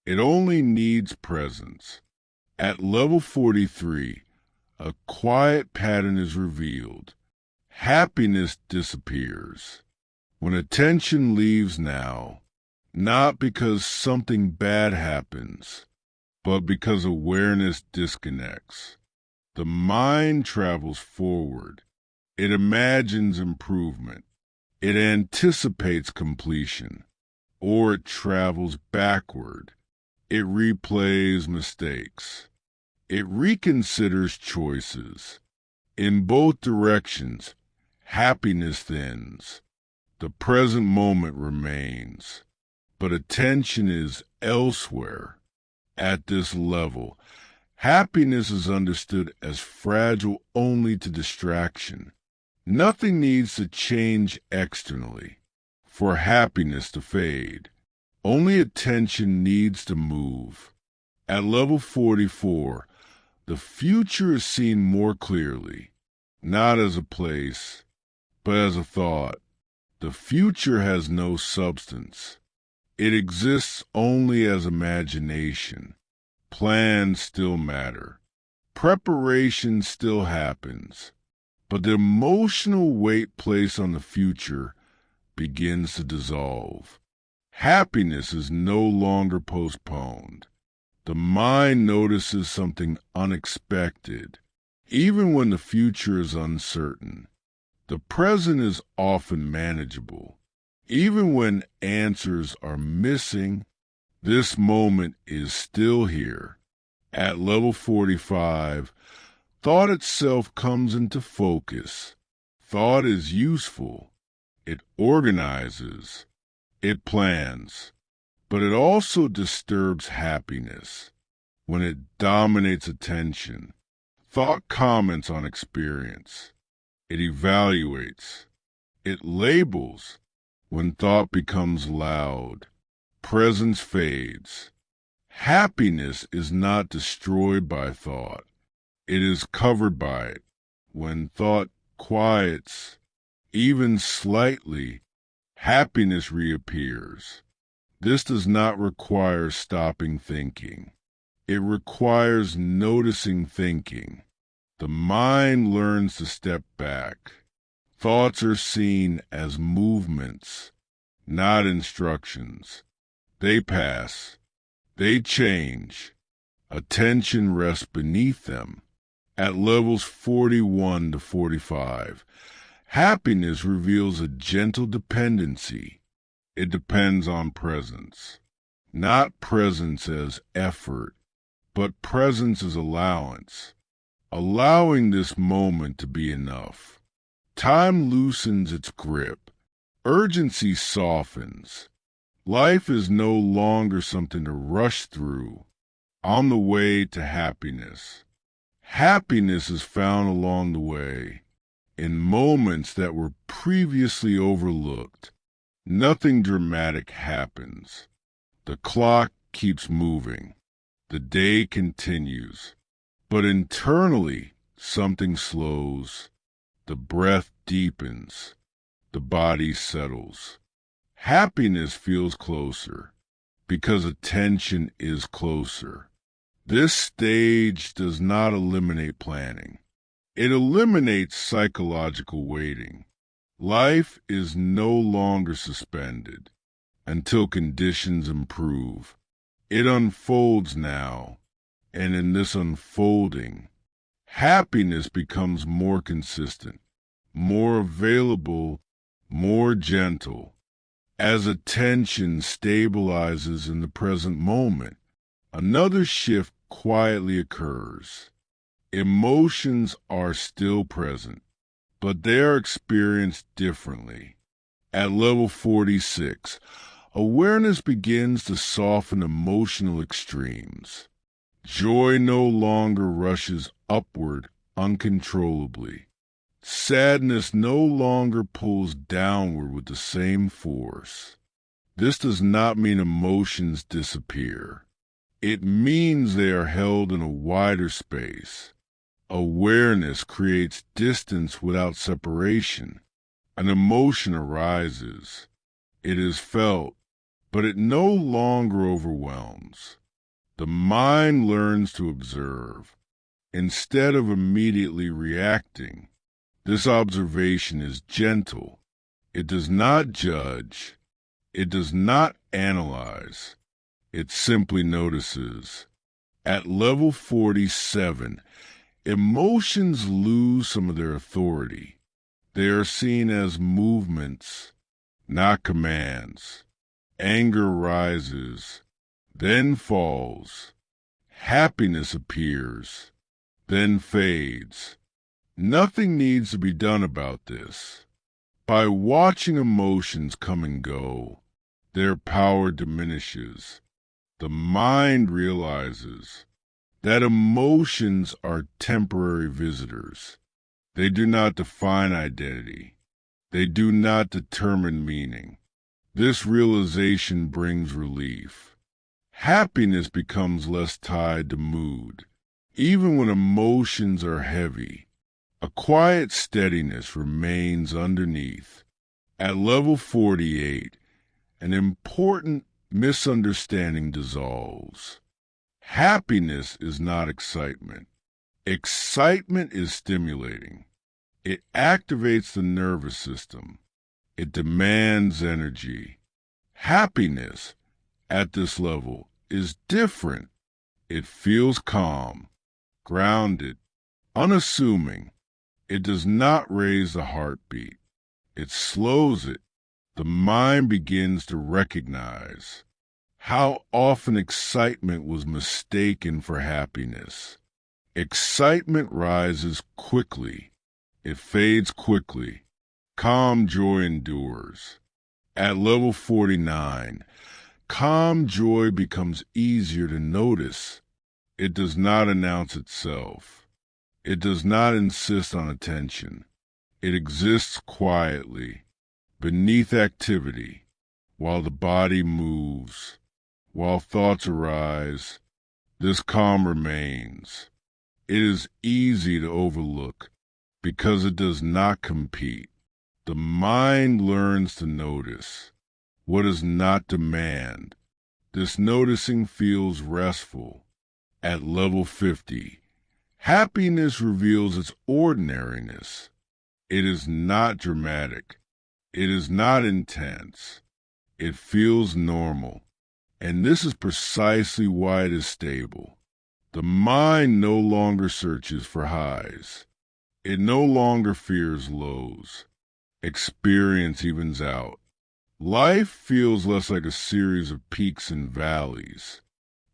It only needs presence. At level 43, a quiet pattern is revealed. Happiness disappears. When attention leaves now, not because something bad happens, but because awareness disconnects. The mind travels forward. It imagines improvement. It anticipates completion. Or it travels backward. It replays mistakes. It reconsiders choices. In both directions, happiness thins. The present moment remains. But attention is elsewhere. At this level, happiness is understood as fragile only to distraction. Nothing needs to change externally for happiness to fade. Only attention needs to move. At level 44, the future is seen more clearly, not as a place, but as a thought. The future has no substance. It exists only as imagination. Plans still matter. Preparation still happens. But the emotional weight placed on the future begins to dissolve. Happiness is no longer postponed. The mind notices something unexpected, even when the future is uncertain. The present is often manageable. Even when answers are missing, this moment is still here. At level 45, thought itself comes into focus. Thought is useful. It organizes. It plans. But it also disturbs happiness. When it dominates attention, thought comments on experience. It evaluates. It labels. When thought becomes loud, presence fades. Happiness is not destroyed by thought. It is covered by it. When thought quiets, even slightly, happiness reappears. This does not require stopping thinking. It requires noticing thinking. The mind learns to step back. Thoughts are seen as movements, not instructions. They pass. They change. Attention rests beneath them. At levels 41 to 45, happiness reveals a gentle dependency. It depends on presence. Not presence as effort, but presence as allowance. Allowing this moment to be enough. Time loosens its grip. Urgency softens. Life is no longer something to rush through. On the way to happiness. Happiness is found along the way, in moments that were previously overlooked. Nothing dramatic happens. The clock keeps moving. The day continues. But internally, something slows. The breath deepens. The body settles. Happiness feels closer because attention is closer. This stage does not eliminate planning. It eliminates psychological waiting. Life is no longer suspended until conditions improve. It unfolds now, and in this unfolding, happiness becomes more consistent, more available, more gentle. As attention stabilizes in the present moment, another shift quietly occurs. Emotions are still present, but they are experienced differently. At level 46, awareness begins to soften emotional extremes. Joy no longer rushes upward uncontrollably. Sadness no longer pulls downward with the same force. This does not mean emotions disappear. It means they are held in a wider space. Awareness creates distance without separation. An emotion arises. It is felt, but it no longer overwhelms. The mind learns to observe. Instead of immediately reacting, this observation is gentle. It does not judge. It does not analyze. It simply notices. At level 47, emotions lose some of their authority. They are seen as movements, not commands. Anger rises, then falls. Happiness appears, then fades. Nothing needs to be done about this. By watching emotions come and go, their power diminishes. The mind realizes that emotions are temporary visitors. They do not define identity. They do not determine meaning. This realization brings relief. Happiness becomes less tied to mood. Even when emotions are heavy, a quiet steadiness remains underneath. At level 48, an important misunderstanding dissolves. Happiness is not excitement. Excitement is stimulating. It activates the nervous system. It demands energy. Happiness, at this level, is different. It feels calm, grounded, unassuming. It does not raise the heartbeat. It slows it. The mind begins to recognize how often excitement was mistaken for happiness. Excitement rises quickly. It fades quickly. Calm joy endures. At level 49, calm joy becomes easier to notice. It does not announce itself. It does not insist on attention. It exists quietly, beneath activity, while the body moves, while thoughts arise. This calm remains. It is easy to overlook because it does not compete. The mind learns to notice. what does not demand. This noticing feels restful. At level 50, happiness reveals its ordinariness. It is not dramatic. It is not intense. It feels normal. And this is precisely why it is stable. The mind no longer searches for highs. It no longer fears lows. Experience evens out. Life feels less like a series of peaks and valleys,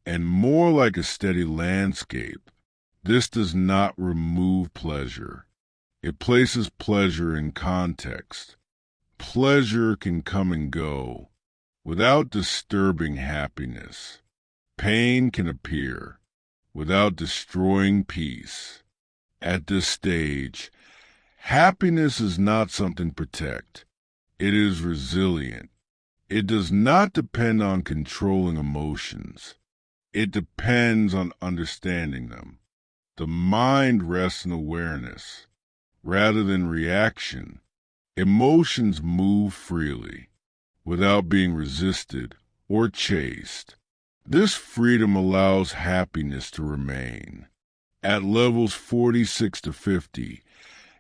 and more like a steady landscape. This does not remove pleasure. It places pleasure in context. Pleasure can come and go without disturbing happiness. Pain can appear without destroying peace. At this stage, happiness is not something to protect. It is resilient. It does not depend on controlling emotions. It depends on understanding them. The mind rests in awareness rather than reaction. Emotions move freely without being resisted or chased. This freedom allows happiness to remain. At levels 46 to 50,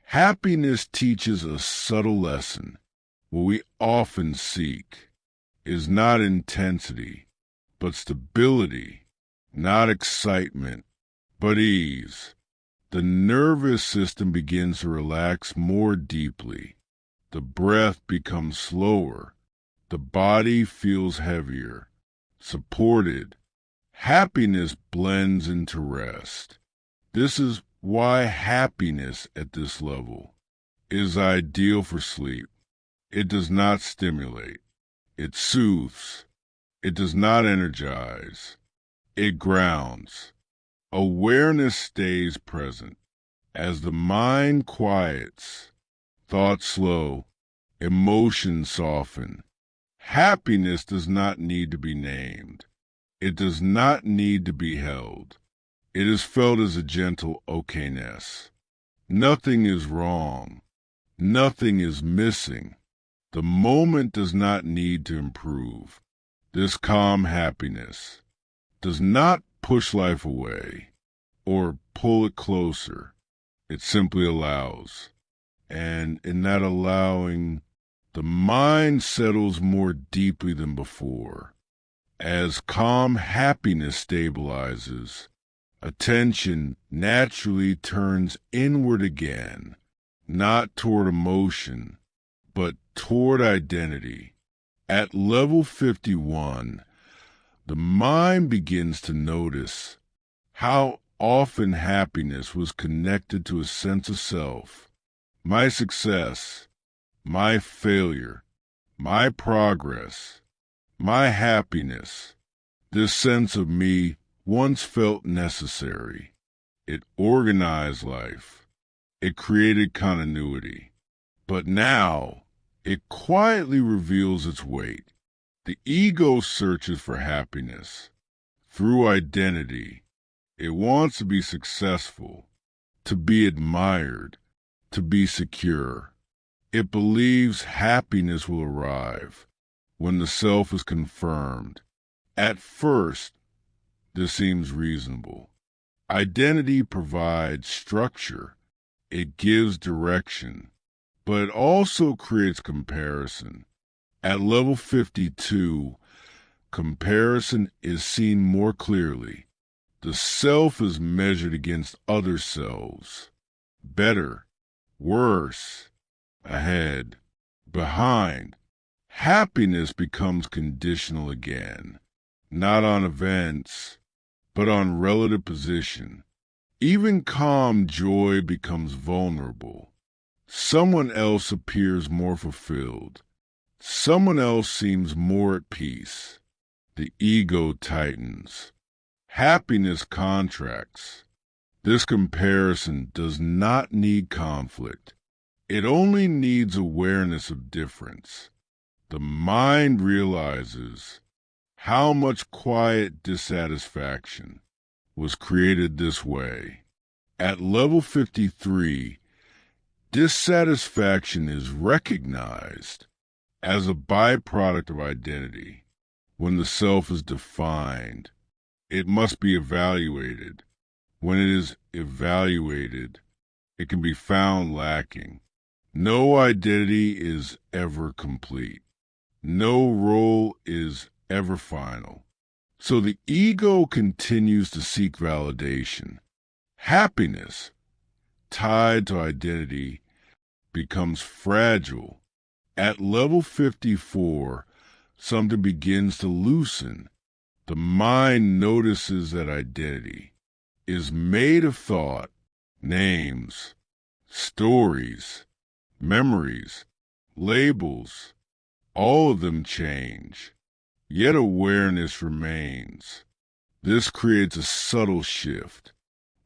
happiness teaches a subtle lesson. What we often seek is not intensity, but stability, not excitement, but ease. The nervous system begins to relax more deeply. The breath becomes slower. The body feels heavier, supported. Happiness blends into rest. This is why happiness at this level is ideal for sleep. It does not stimulate. It soothes. It does not energize. It grounds. Awareness stays present. As the mind quiets, thoughts slow, emotions soften. Happiness does not need to be named. It does not need to be held. It is felt as a gentle okayness. Nothing is wrong. Nothing is missing. The moment does not need to improve. This calm happiness does not push life away or pull it closer. It simply allows. And in that allowing, the mind settles more deeply than before. As calm happiness stabilizes, attention naturally turns inward again, not toward emotion, but toward identity. At level 51, the mind begins to notice how often happiness was connected to a sense of self. My success, my failure, my progress, my happiness. This sense of me once felt necessary. It organized life. It created continuity. But now, it quietly reveals its weight. The ego searches for happiness through identity. It wants to be successful, to be admired, to be secure. It believes happiness will arrive when the self is confirmed. At first, this seems reasonable. Identity provides structure. It gives direction. But it also creates comparison. At level 52, comparison is seen more clearly. The self is measured against other selves. Better, worse, ahead, behind. Happiness becomes conditional again, not on events, but on relative position. Even calm joy becomes vulnerable. Someone else appears more fulfilled. Someone else seems more at peace. The ego tightens. Happiness contracts. This comparison does not need conflict. It only needs awareness of difference. The mind realizes how much quiet dissatisfaction was created this way. At level 53, dissatisfaction is recognized as a byproduct of identity. When the self is defined, it must be evaluated. When it is evaluated, it can be found lacking. No identity is ever complete. No role is ever final. So the ego continues to seek validation. Happiness, tied to identity, becomes fragile. At level 54, something begins to loosen. The mind notices that identity is made of thought, names, stories, memories, labels. All of them change, yet awareness remains. This creates a subtle shift.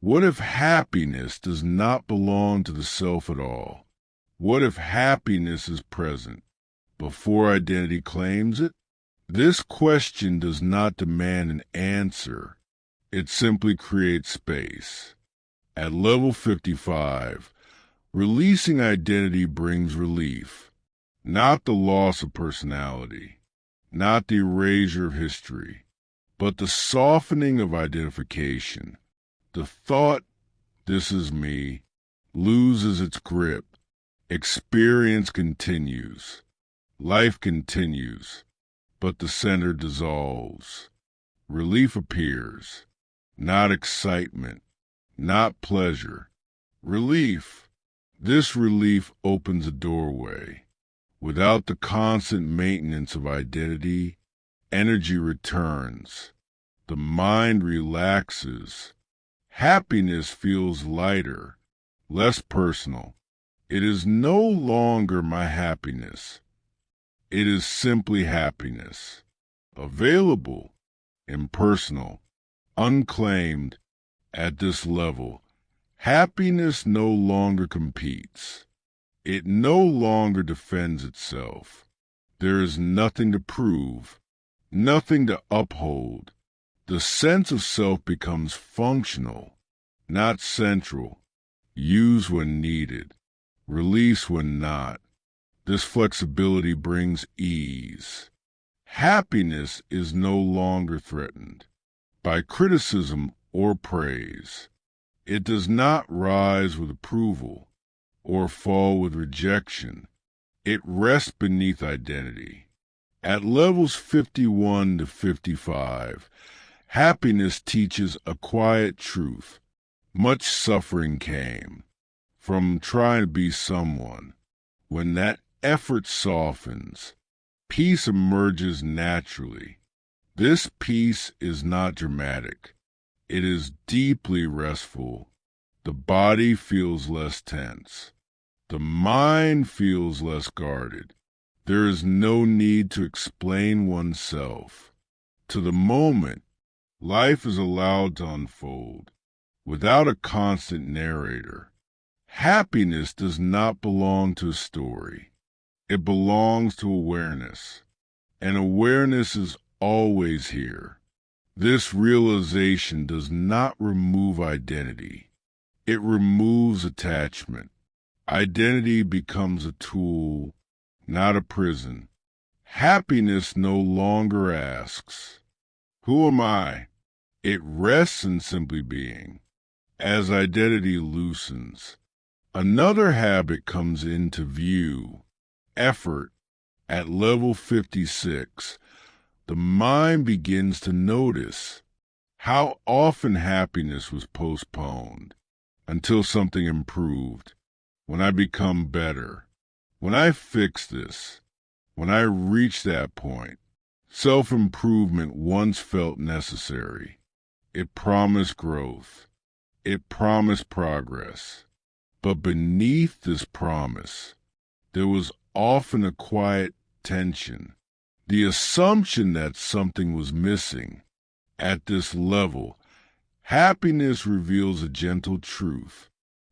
What if happiness does not belong to the self at all? What if happiness is present before identity claims it? This question does not demand an answer. It simply creates space. At level 55, releasing identity brings relief, not the loss of personality, not the erasure of history, but the softening of identification. The thought, "this is me," loses its grip. Experience continues. Life continues, but the center dissolves. Relief appears, not excitement, not pleasure. Relief. This relief opens a doorway. Without the constant maintenance of identity, energy returns. The mind relaxes. Happiness feels lighter, less personal. It is no longer my happiness. It is simply happiness. Available, impersonal, unclaimed. At this level, happiness no longer competes. It no longer defends itself. There is nothing to prove, nothing to uphold. The sense of self becomes functional, not central. Use when needed, release when not. This flexibility brings ease. Happiness is no longer threatened by criticism or praise. It does not rise with approval or fall with rejection. It rests beneath identity. At levels 51 to 55, happiness teaches a quiet truth. Much suffering came from trying to be someone. When that effort softens, peace emerges naturally. This peace is not dramatic. It is deeply restful. The body feels less tense. The mind feels less guarded. There is no need to explain oneself. To the moment, life is allowed to unfold without a constant narrator. Happiness does not belong to a story. It belongs to awareness, and awareness is always here. This realization does not remove identity. It removes attachment. Identity becomes a tool, not a prison. Happiness no longer asks, "Who am I?" It rests in simply being. As identity loosens, another habit comes into view. Effort. At level 56, the mind begins to notice how often happiness was postponed until something improved. When I become better, when I fix this, when I reach that point, self-improvement once felt necessary. It promised growth. It promised progress. But beneath this promise, there was often a quiet tension, the assumption that something was missing. At this level, happiness reveals a gentle truth.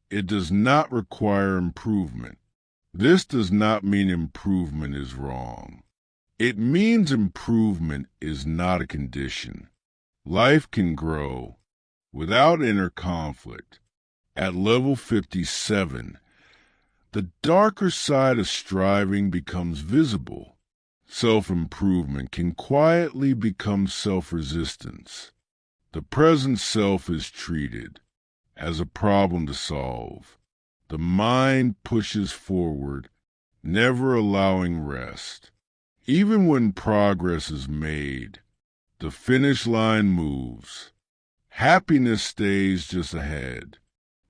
It does not require improvement. This does not mean improvement is wrong. It means improvement is not a condition. Life can grow without inner conflict. At level 57, the darker side of striving becomes visible. Self-improvement can quietly become self-resistance. The present self is treated as a problem to solve. The mind pushes forward, never allowing rest. Even when progress is made, the finish line moves. Happiness stays just ahead.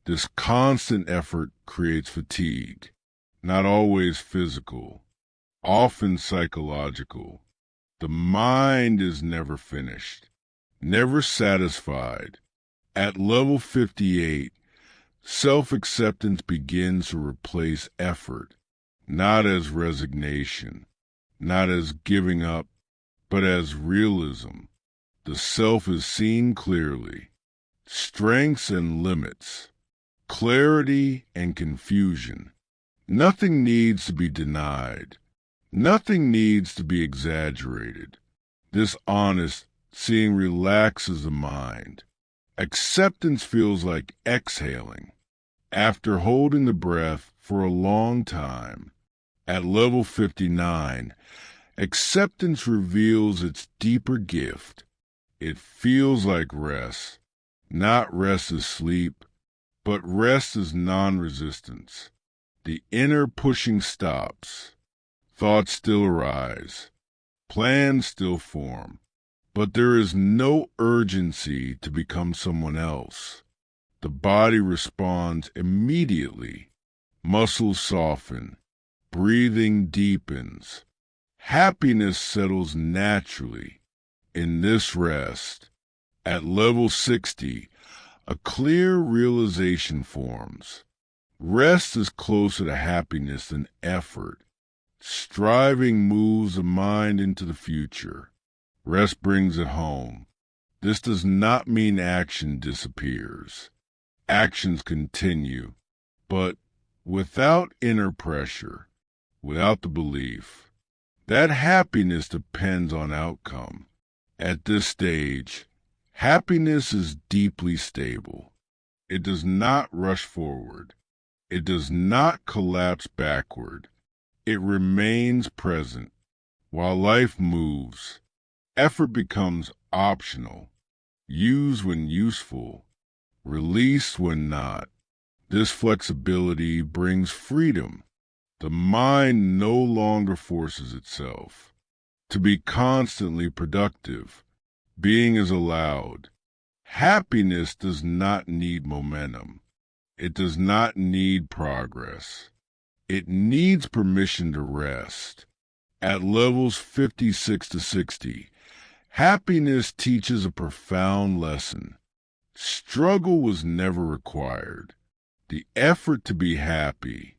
This constant effort creates fatigue, not always physical, often psychological. The mind is never finished, never satisfied. At level 58, self-acceptance begins to replace effort, not as resignation, not as giving up, but as realism. The self is seen clearly, strengths and limits, clarity and confusion. Nothing needs to be denied. Nothing needs to be exaggerated. This honest seeing relaxes the mind. Acceptance feels like exhaling. After holding the breath for a long time, at level 59, acceptance reveals its deeper gift. It feels like rest, not rest as sleep, but rest as non-resistance. The inner pushing stops. Thoughts still arise. Plans still form. But there is no urgency to become someone else. The body responds immediately. Muscles soften. Breathing deepens. Happiness settles naturally. In this rest, at level 60, a clear realization forms. Rest is closer to happiness than effort. Striving moves the mind into the future. Rest brings it home. This does not mean action disappears. Actions continue, but without inner pressure, without the belief that happiness depends on outcome. At this stage, happiness is deeply stable. It does not rush forward. It does not collapse backward. It remains present. While life moves, effort becomes optional, used when useful, released when not. This flexibility brings freedom. The mind no longer forces itself to be constantly productive. Being is allowed. Happiness does not need momentum. It does not need progress. It needs permission to rest. At levels 56 to 60, happiness teaches a profound lesson. Struggle was never required. The effort to be happy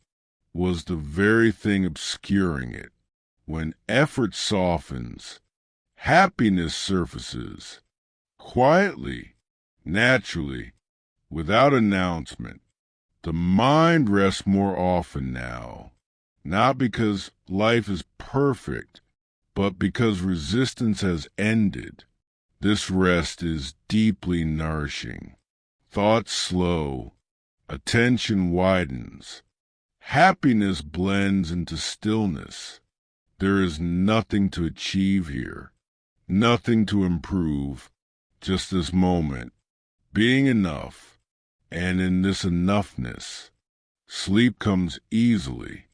was the very thing obscuring it. When effort softens, happiness surfaces. Quietly, naturally, without announcement. The mind rests more often now, not because life is perfect, but because resistance has ended. This rest is deeply nourishing. Thoughts slow, attention widens. Happiness blends into stillness. There is nothing to achieve here, nothing to improve, just this moment, being enough. And in this enoughness, sleep comes easily.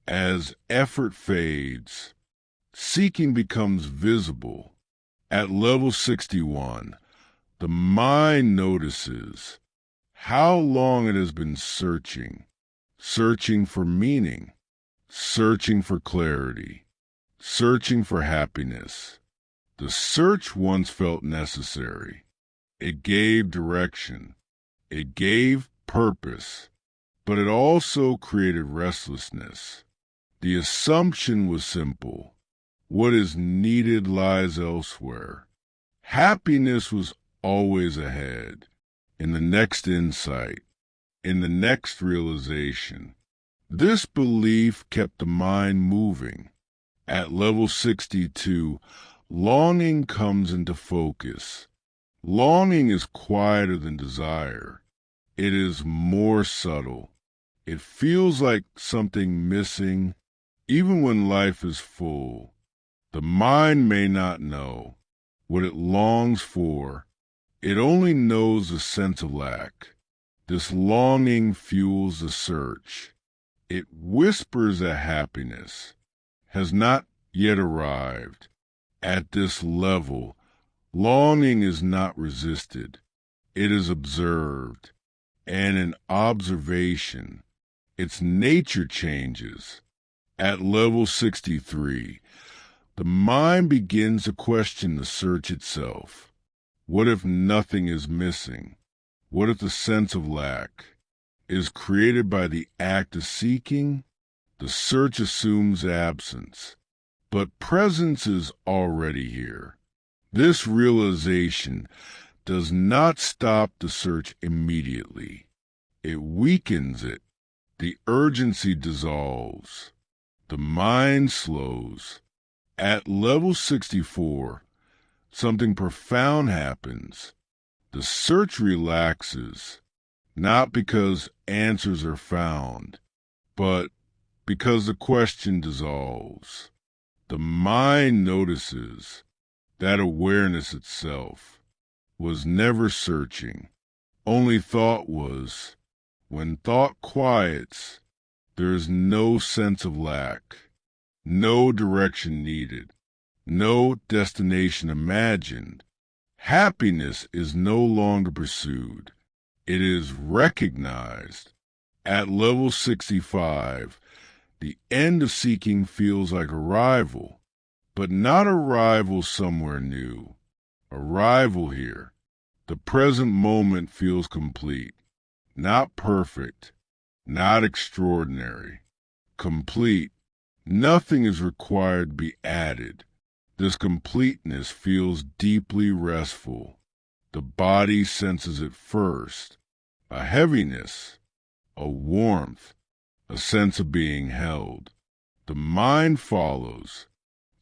As effort fades, seeking becomes visible. At level 61, the mind notices how long it has been searching for meaning, searching for clarity, searching for happiness. The search once felt necessary. It gave direction. It gave purpose. But it also created restlessness. The assumption was simple. What is needed lies elsewhere. Happiness was always ahead, in the next insight, in the next realization. This belief kept the mind moving. At level 62, longing comes into focus. Longing is quieter than desire. It is more subtle. It feels like something missing, even when life is full. The mind may not know what it longs for. It only knows a sense of lack. This longing fuels the search. It whispers at happiness has not yet arrived. At this level, longing is not resisted. It is observed, and in observation, its nature changes. At level 63, the mind begins to question the search itself. What if nothing is missing? What if the sense of lack is created by the act of seeking? The search assumes absence, but presence is already here. This realization does not stop the search immediately. It weakens it. The urgency dissolves. The mind slows. At level 64, something profound happens. The search relaxes, not because answers are found, but because the question dissolves. The mind notices that awareness itself was never searching. Only thought was. When thought quiets, there is no sense of lack, no direction needed, no destination imagined. Happiness is no longer pursued. It is recognized. At level 65, the end of seeking feels like arrival, but not arrival somewhere new. Arrival here. The present moment feels complete, not perfect, not extraordinary. Complete. Nothing is required to be added. This completeness feels deeply restful. The body senses it first. A heaviness, a warmth, a sense of being held. The mind follows.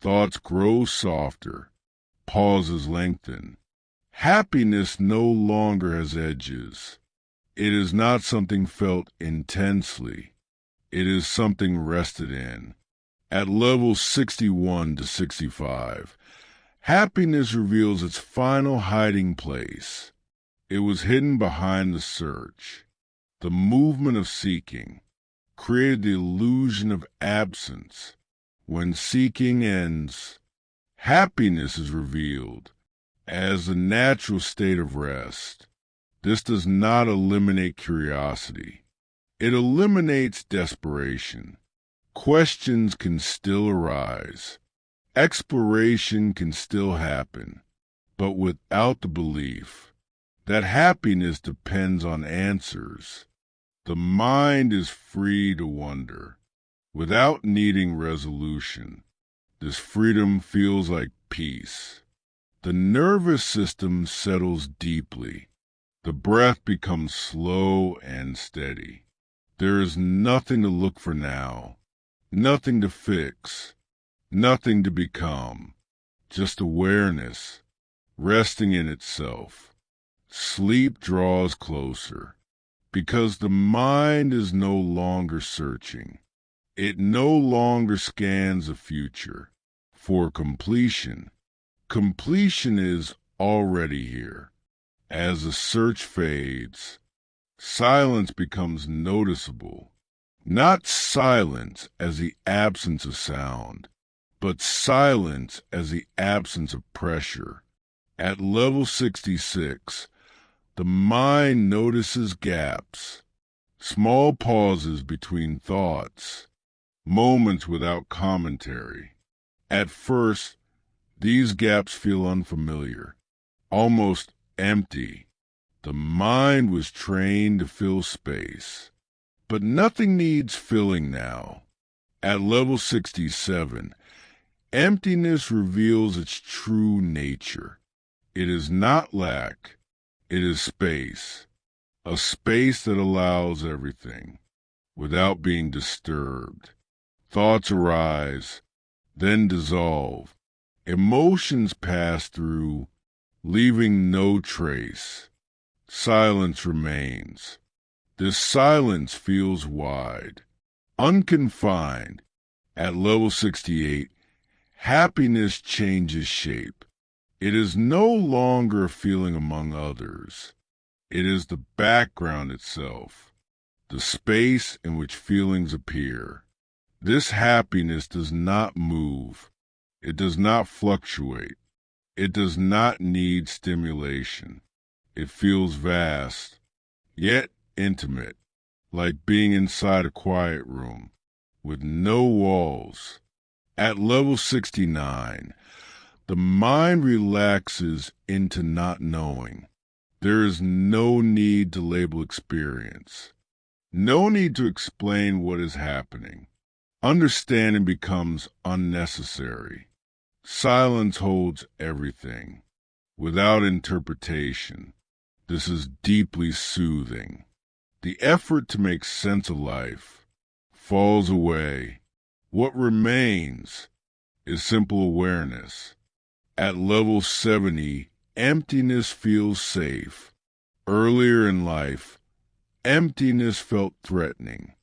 Thoughts grow softer. Pauses lengthen. Happiness no longer has edges. It is not something felt intensely. It is something rested in. At levels 61 to 65, happiness reveals its final hiding place. It was hidden behind the search. The movement of seeking created the illusion of absence. When seeking ends, happiness is revealed as the natural state of rest. This does not eliminate curiosity. It eliminates desperation. Questions can still arise. Exploration can still happen, but without the belief that happiness depends on answers. The mind is free to wonder without needing resolution. This freedom feels like peace. The nervous system settles deeply. The breath becomes slow and steady. There is nothing to look for now, nothing to fix, nothing to become, just awareness, resting in itself. Sleep draws closer, because the mind is no longer searching. It no longer scans the future for completion. Completion is already here. As the search fades, silence becomes noticeable. Not silence as the absence of sound, but silence as the absence of pressure. At level 66, the mind notices gaps, small pauses between thoughts, moments without commentary. At first, these gaps feel unfamiliar, almost empty. The mind was trained to fill space, but nothing needs filling now. At level 67, emptiness reveals its true nature. It is not lack, it is space, a space that allows everything without being disturbed. Thoughts arise, then dissolve. Emotions pass through, leaving no trace. Silence remains. This silence feels wide, unconfined. At level 68, happiness changes shape. It is no longer a feeling among others. It is the background itself, the space in which feelings appear. This happiness does not move. It does not fluctuate. It does not need stimulation. It feels vast, yet intimate, like being inside a quiet room with no walls. At level 69, the mind relaxes into not knowing. There is no need to label experience, no need to explain what is happening. Understanding becomes unnecessary. Silence holds everything, without interpretation. This is deeply soothing. The effort to make sense of life falls away. What remains is simple awareness. At level 70, emptiness feels safe. Earlier in life, emptiness felt threatening,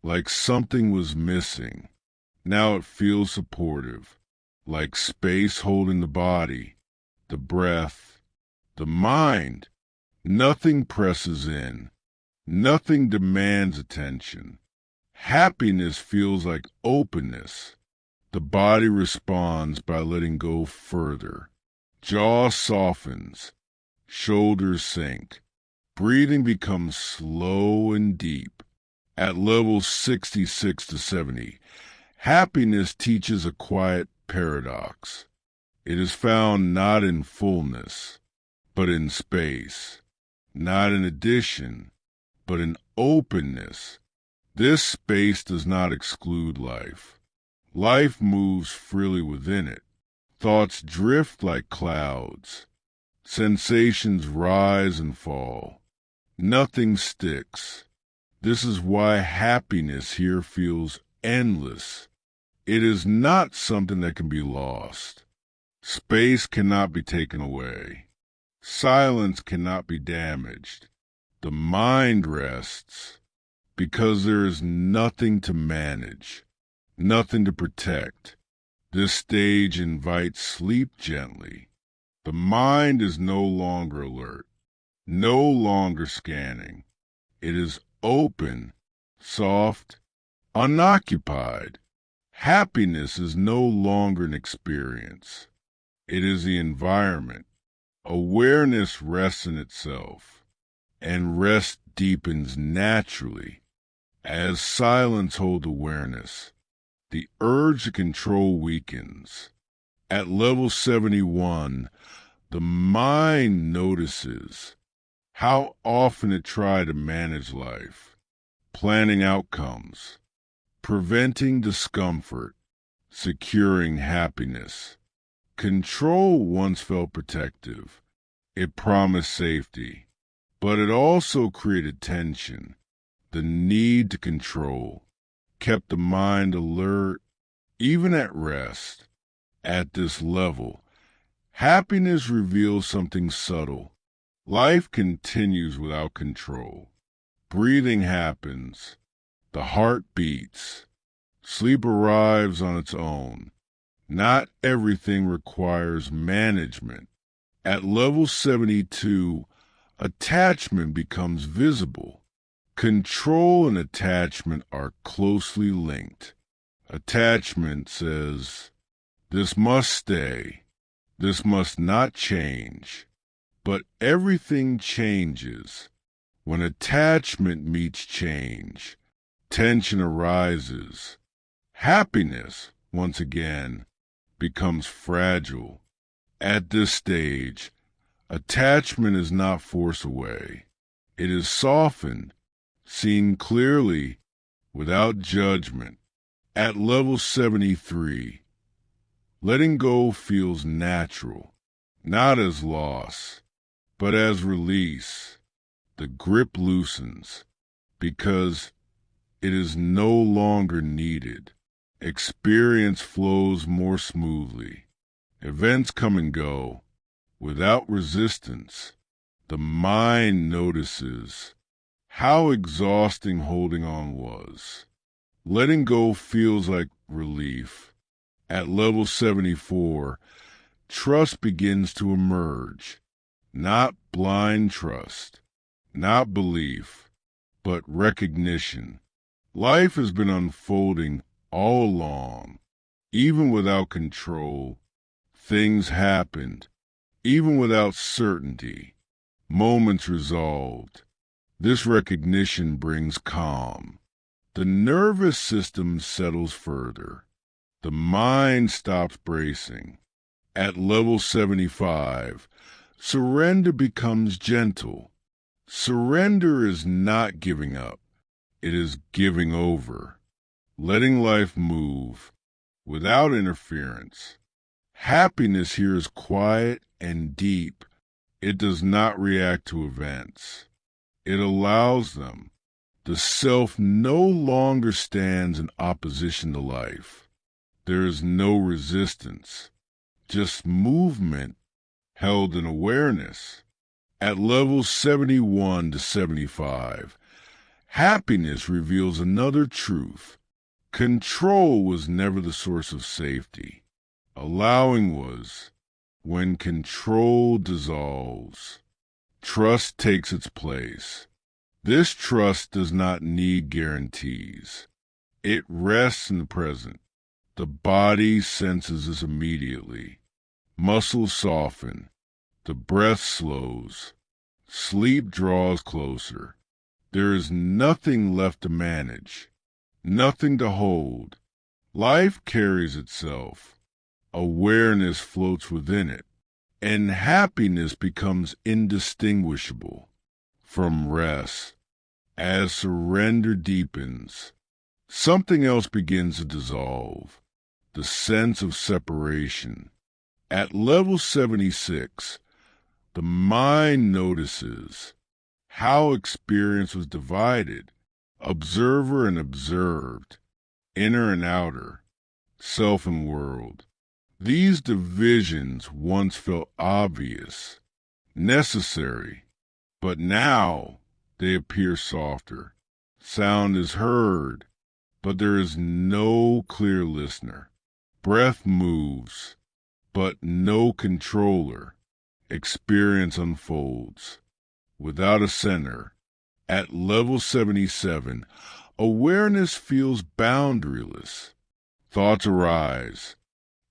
like something was missing. Now it feels supportive, like space holding the body, the breath, the mind. Nothing presses in. Nothing demands attention. Happiness feels like openness. The body responds by letting go further. Jaw softens. Shoulders sink. Breathing becomes slow and deep. At levels 66 to 70, happiness teaches a quiet paradox. It is found not in fullness, but in space. Not in addition, but in openness. This space does not exclude life. Life moves freely within it. Thoughts drift like clouds. Sensations rise and fall. Nothing sticks. This is why happiness here feels endless. It is not something that can be lost. Space cannot be taken away. Silence cannot be damaged. The mind rests because there is nothing to manage, nothing to protect. This stage invites sleep gently. The mind is no longer alert, no longer scanning. It is open, soft, unoccupied. Happiness is no longer an experience. It is the environment. Awareness rests in itself, and rest deepens naturally. As silence holds awareness, the urge to control weakens. At level 71, the mind notices how often it tried to manage life, planning outcomes, preventing discomfort, securing happiness. Control once felt protective. It promised safety, but it also created tension. The need to control kept the mind alert, even at rest. At this level, happiness reveals something subtle. Life continues without control. Breathing happens. The heart beats. Sleep arrives on its own. Not everything requires management. At level 72, attachment becomes visible. Control and attachment are closely linked. Attachment says, this must stay. This must not change. But everything changes. When attachment meets change, tension arises. Happiness, once again, becomes fragile. At this stage, attachment is not forced away. It is softened, seen clearly, without judgment. At level 73, letting go feels natural, not as loss, but as release. The grip loosens because it is no longer needed. Experience flows more smoothly. Events come and go without resistance. The mind notices how exhausting holding on was. Letting go feels like relief. At level 74, trust begins to emerge. Not blind trust, not belief, but recognition. Life has been unfolding all along. Even without control, things happened. Even without certainty, moments resolved. This recognition brings calm. The nervous system settles further. The mind stops bracing. At level 75, surrender becomes gentle. Surrender is not giving up. It is giving over, letting life move without interference. Happiness here is quiet and deep. It does not react to events. It allows them. The self no longer stands in opposition to life. There is no resistance, just movement held in awareness. At levels 71 to 75, happiness reveals another truth. Control was never the source of safety. Allowing was. When control dissolves, trust takes its place. This trust does not need guarantees. It rests in the present. The body senses this immediately. Muscles soften. The breath slows. Sleep draws closer. There is nothing left to manage, nothing to hold. Life carries itself. Awareness floats within it, and happiness becomes indistinguishable from rest. As surrender deepens, something else begins to dissolve, the sense of separation. At level 76, the mind notices how experience was divided, observer and observed, inner and outer, self and world. These divisions once felt obvious, necessary, but now they appear softer. Sound is heard, but there is no clear listener. Breath moves, but no controller. Experience unfolds. Without a center, at level 77, awareness feels boundaryless. Thoughts arise.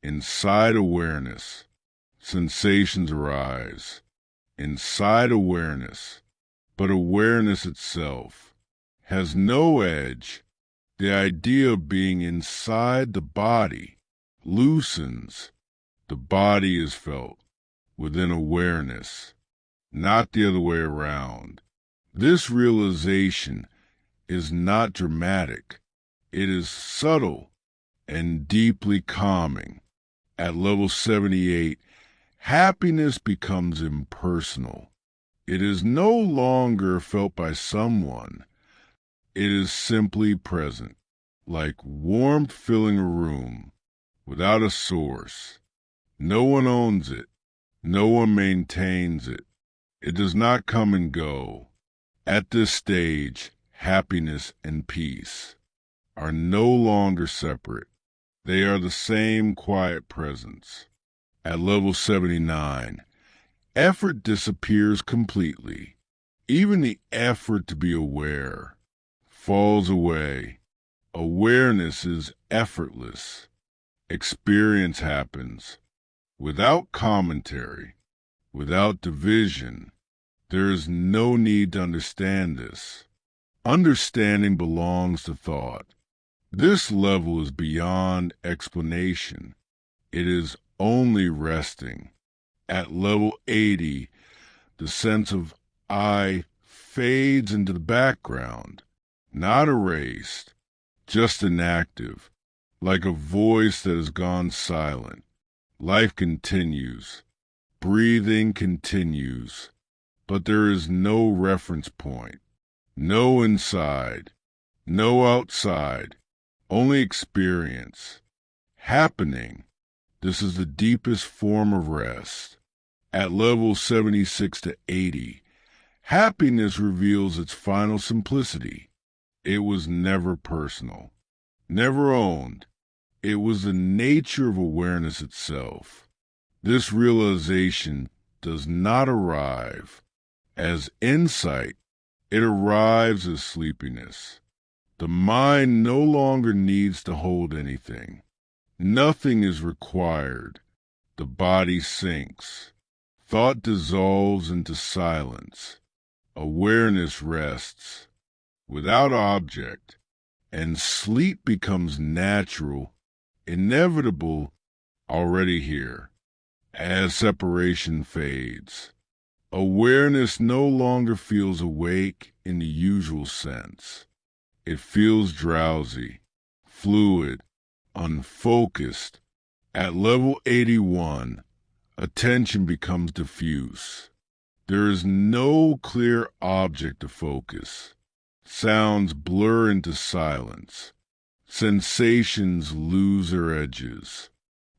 Inside awareness, sensations arise. Inside awareness, but awareness itself has no edge. The idea of being inside the body loosens. The body is felt within awareness, not the other way around. This realization is not dramatic. It is subtle and deeply calming. At level 78, happiness becomes impersonal. It is no longer felt by someone. It is simply present, like warmth filling a room, without a source. No one owns it. No one maintains it. It does not come and go. At this stage, happiness and peace are no longer separate. They are the same quiet presence. At level 79, effort disappears completely. Even the effort to be aware falls away. Awareness is effortless. Experience happens without commentary, without division. There is no need to understand this. Understanding belongs to thought. This level is beyond explanation. It is only resting. At level 80, the sense of I fades into the background, not erased, just inactive, like a voice that has gone silent. Life continues. Breathing continues. But there is no reference point, no inside, no outside. Only experience. Happening. This is the deepest form of rest. At levels 76 to 80, Happiness reveals its final simplicity. It was never personal, never owned. It was the nature of awareness itself. This realization does not arrive as insight, it arrives as sleepiness. The mind no longer needs to hold anything. Nothing is required. The body sinks. Thought dissolves into silence. Awareness rests without object, and sleep becomes natural, inevitable, already here. As separation fades, awareness no longer feels awake in the usual sense. It feels drowsy, fluid, unfocused. At level 81, attention becomes diffuse. There is no clear object to focus. Sounds blur into silence. Sensations lose their edges.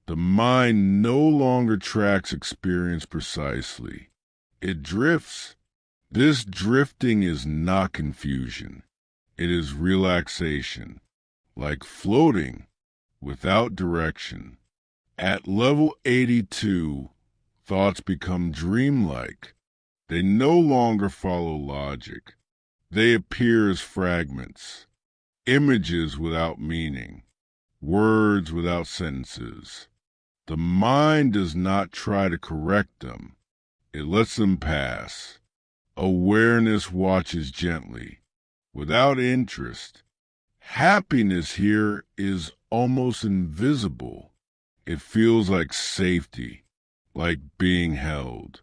The mind no longer tracks experience precisely. It drifts. This drifting is not confusion. It is relaxation, like floating without direction. At level 82, thoughts become dreamlike. They no longer follow logic. They appear as fragments, images without meaning, words without sentences. The mind does not try to correct them. It lets them pass. Awareness watches gently, without interest. Happiness here is almost invisible. It feels like safety, like being held.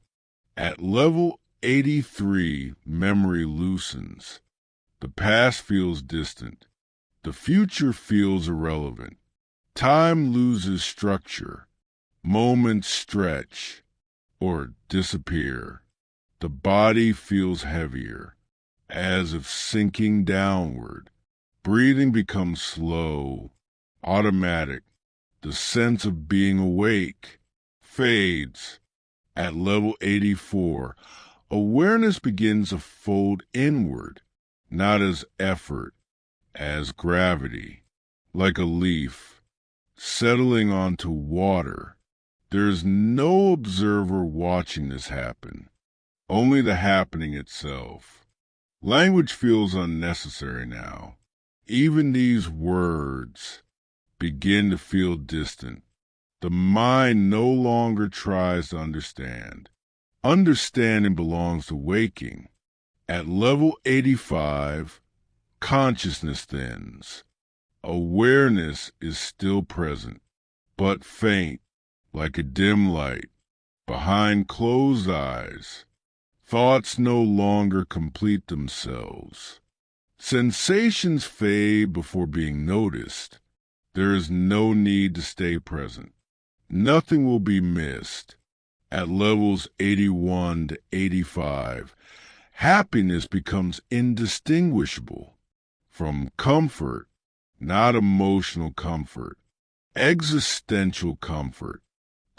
At level 83, memory loosens. The past feels distant. The future feels irrelevant. Time loses structure. Moments stretch or disappear. The body feels heavier, as if sinking downward. Breathing becomes slow, automatic. The sense of being awake fades. At level 84, awareness begins to fold inward, not as effort, as gravity, like a leaf settling onto water. There is no observer watching this happen, only the happening itself. Language feels unnecessary now. Even these words begin to feel distant. The mind no longer tries to understand. Understanding belongs to waking. At level 85, consciousness thins. Awareness is still present, but faint, like a dim light, behind closed eyes. Thoughts no longer complete themselves. Sensations fade before being noticed. There is no need to stay present. Nothing will be missed. At levels 81 to 85, happiness becomes indistinguishable from comfort, not emotional comfort, existential comfort,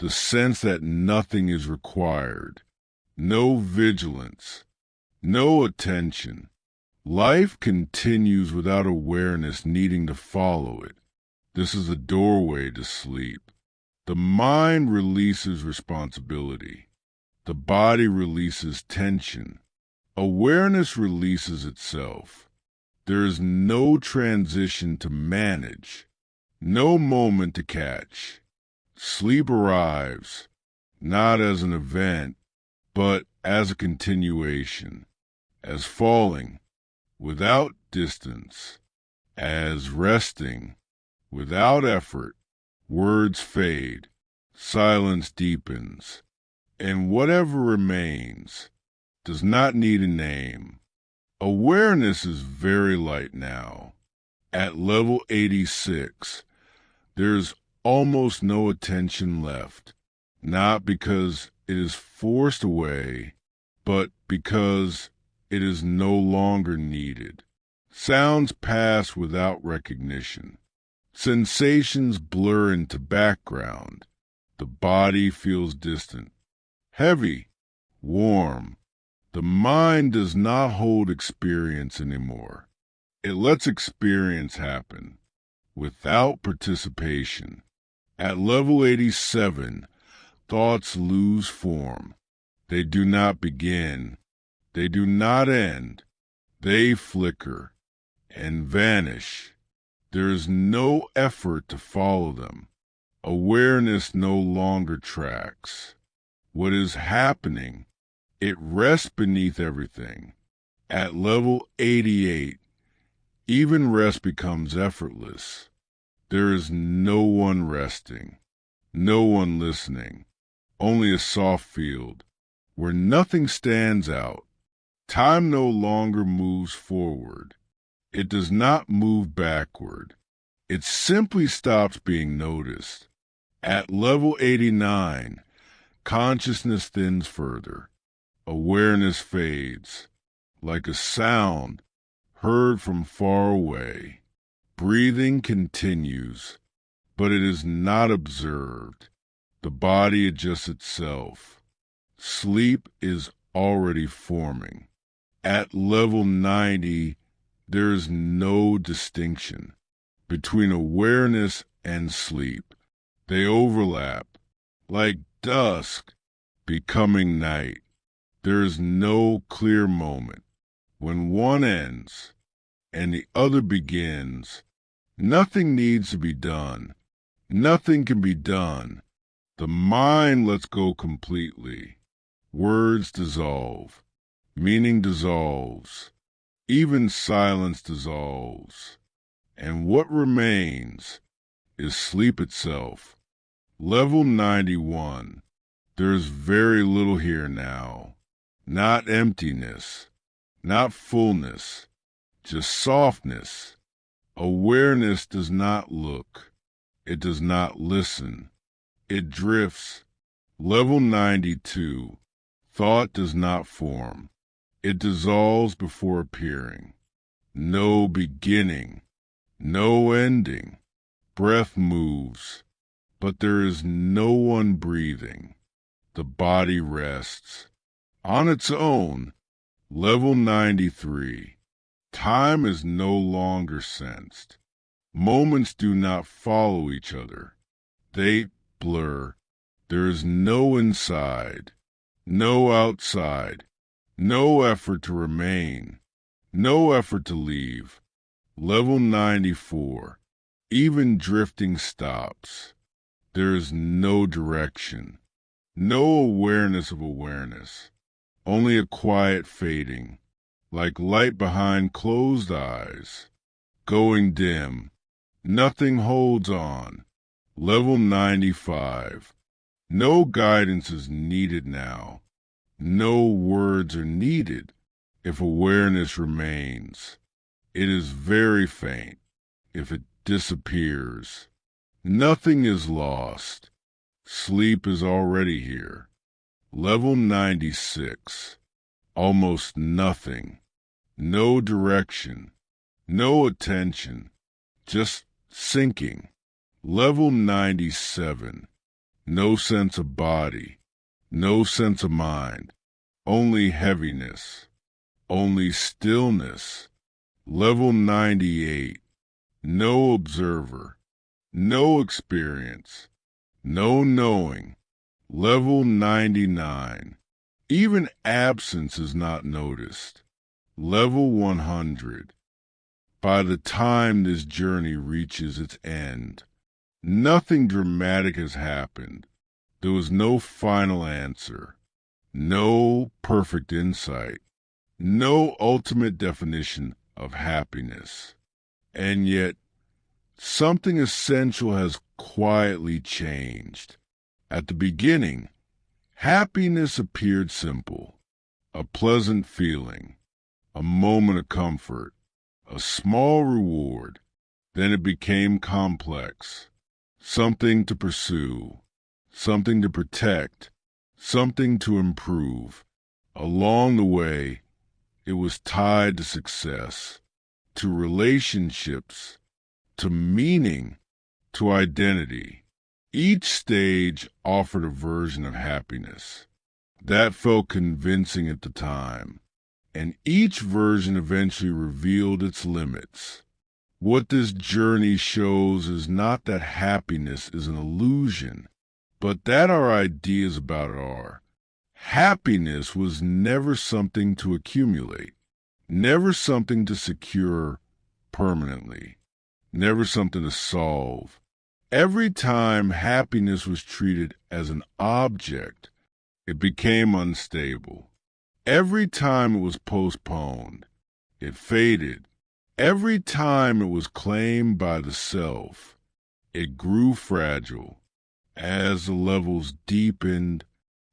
the sense that nothing is required, no vigilance, no attention. Life continues without awareness needing to follow it. This is a doorway to sleep. The mind releases responsibility. The body releases tension. Awareness releases itself. There is no transition to manage, no moment to catch. Sleep arrives, not as an event, but as a continuation, as falling, without distance, as resting, without effort. Words fade, silence deepens, and whatever remains does not need a name. Awareness is very light now. At level 86, there's almost no attention left, not because it is forced away, but because it is no longer needed. Sounds pass without recognition. Sensations blur into background. The body feels distant, heavy, warm, The mind does not hold experience anymore. It lets experience happen without participation. At level 87, thoughts lose form. They do not begin. They do not end. They flicker and vanish. There is no effort to follow them. Awareness no longer tracks. What is happening? It rests beneath everything. At level 88, even rest becomes effortless. There is no one resting, no one listening, only a soft field where nothing stands out. Time no longer moves forward. It does not move backward. It simply stops being noticed. At level 89, consciousness thins further. Awareness fades, like a sound heard from far away. Breathing continues, but it is not observed. The body adjusts itself. Sleep is already forming. At level 90, there is no distinction between awareness and sleep. They overlap, like dusk becoming night. There is no clear moment. When one ends and the other begins, nothing needs to be done. Nothing can be done. The mind lets go completely. Words dissolve. Meaning dissolves. Even silence dissolves. And what remains is sleep itself. Level 91. There's very little here now. Not emptiness. Not fullness. Just softness. Awareness does not look. It does not listen. It drifts. Level 92. Thought does not form. It dissolves before appearing. No beginning. No ending. Breath moves, but there is no one breathing. The body rests. On its own, level 93. Time is no longer sensed. Moments do not follow each other. They blur. There is no inside, no outside, no effort to remain, no effort to leave. Level 94. Even drifting stops. There is no direction, no awareness of awareness, only a quiet fading, like light behind closed eyes, going dim. Nothing holds on. Level 95. No guidance is needed now. No words are needed if awareness remains. It is very faint if it disappears. Nothing is lost. Sleep is already here. Level 96. Almost nothing. No direction. No attention. Just sinking. Level 97. No sense of body. No sense of mind. Only heaviness. Only stillness. Level 98. No observer. No experience. No knowing. Level 99. Even absence is not noticed. Level 100. By the time this journey reaches its end, nothing dramatic has happened. There was no final answer, no perfect insight, no ultimate definition of happiness. And yet, something essential has quietly changed. At the beginning, happiness appeared simple, a pleasant feeling, a moment of comfort, a small reward. Then it became complex, something to pursue, something to protect, something to improve. Along the way, it was tied to success, to relationships, to meaning, to identity. Each stage offered a version of happiness. That felt convincing at the time, and each version eventually revealed its limits. What this journey shows is not that happiness is an illusion, but that our ideas about it are. Happiness was never something to accumulate, never something to secure permanently, never something to solve. Every time happiness was treated as an object, it became unstable. Every time it was postponed, it faded. Every time it was claimed by the self, it grew fragile. As the levels deepened,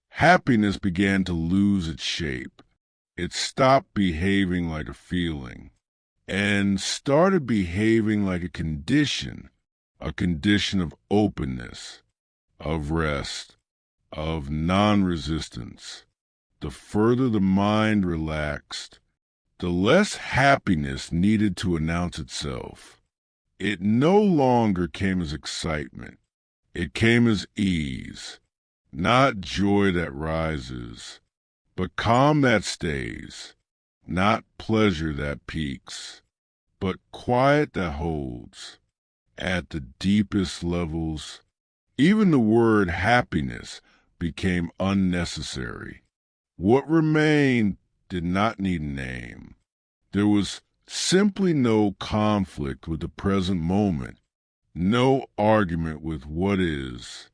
happiness began to lose its shape. It stopped behaving like a feeling and started behaving like a condition of openness, of rest, of non-resistance. The further the mind relaxed, the less happiness needed to announce itself. It no longer came as excitement. It came as ease, not joy that rises, but calm that stays, not pleasure that peaks, but quiet that holds. At the deepest levels, even the word happiness became unnecessary. What remained did not need a name. There was simply no conflict with the present moment, no argument with what is.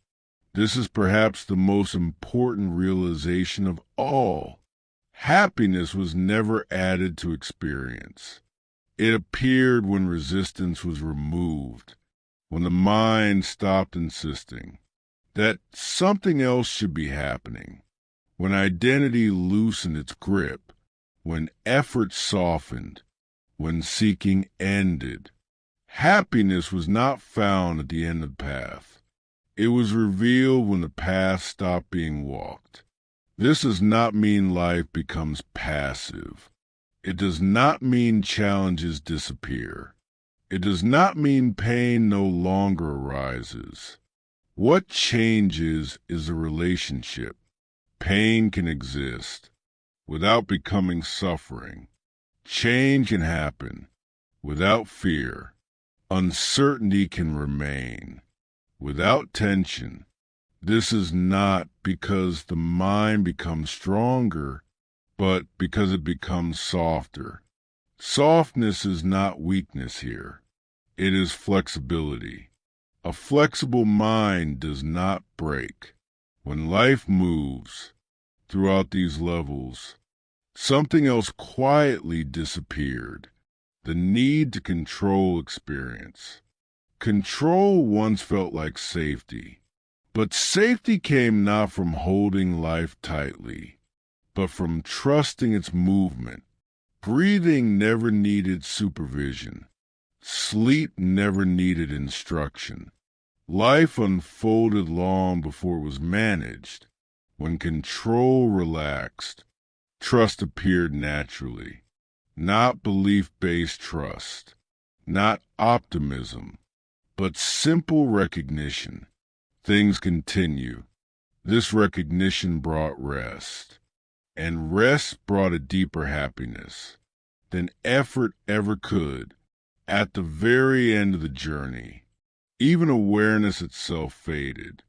This is perhaps the most important realization of all. Happiness was never added to experience. It appeared when resistance was removed, when the mind stopped insisting that something else should be happening, when identity loosened its grip, when effort softened, when seeking ended. Happiness was not found at the end of the path. It was revealed when the path stopped being walked. This does not mean life becomes passive. It does not mean challenges disappear. It does not mean pain no longer arises. What changes is the relationship. Pain can exist without becoming suffering. Change can happen without fear. Uncertainty can remain without tension. This is not because the mind becomes stronger, but because it becomes softer. Softness is not weakness here. It is flexibility. A flexible mind does not break. When life moves throughout these levels, something else quietly disappeared. The need to control experience. Control once felt like safety, but safety came not from holding life tightly, but from trusting its movement. Breathing never needed supervision. Sleep never needed instruction. Life unfolded long before it was managed. When control relaxed, trust appeared naturally. Not belief-based trust, not optimism, but simple recognition. Things continue. This recognition brought rest, and rest brought a deeper happiness than effort ever could. At the very end of the journey, even awareness itself faded,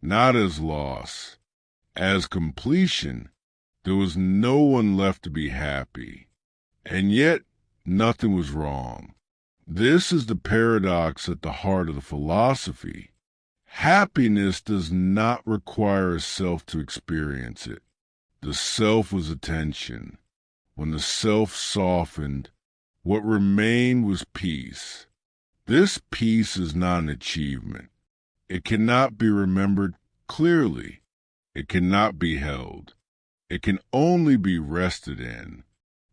not as loss, as completion. There was no one left to be happy, and yet nothing was wrong. This is the paradox at the heart of the philosophy. Happiness does not require a self to experience it. The self was attention. When the self softened, what remained was peace. This peace is not an achievement. It cannot be remembered clearly. It cannot be held. It can only be rested in.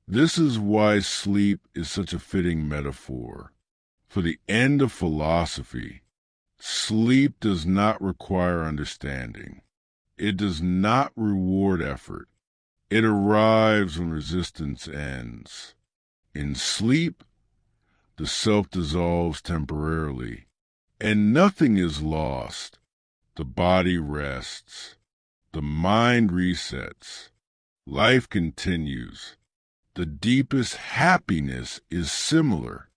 This is why sleep is such a fitting metaphor for the end of philosophy. Sleep does not require understanding. It does not reward effort. It arrives when resistance ends. In sleep, the self dissolves temporarily, and nothing is lost. The body rests. The mind resets. Life continues. The deepest happiness is similar.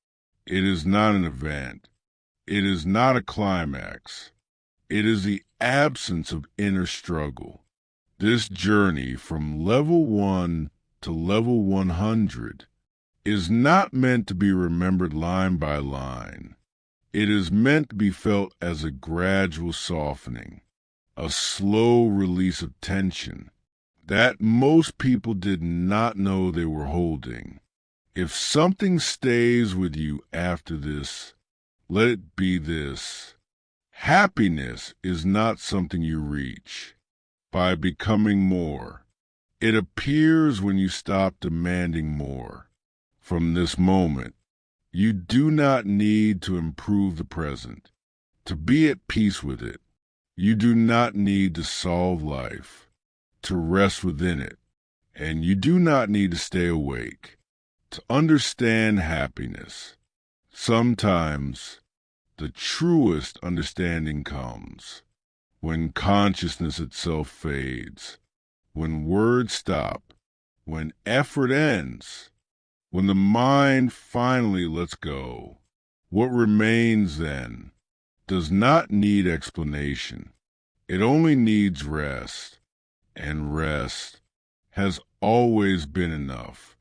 It is not an event. It is not a climax. It is the absence of inner struggle. This journey from level 1 to level 100 is not meant to be remembered line by line. It is meant to be felt as a gradual softening, a slow release of tension that most people did not know they were holding. If something stays with you after this, let it be this. Happiness is not something you reach by becoming more. It appears when you stop demanding more. From this moment, you do not need to improve the present, to be at peace with it. You do not need to solve life, to rest within it. And you do not need to stay awake, to understand happiness. Sometimes the truest understanding comes when consciousness itself fades, when words stop, when effort ends, when the mind finally lets go. What remains then does not need explanation. It only needs rest, and rest has always been enough.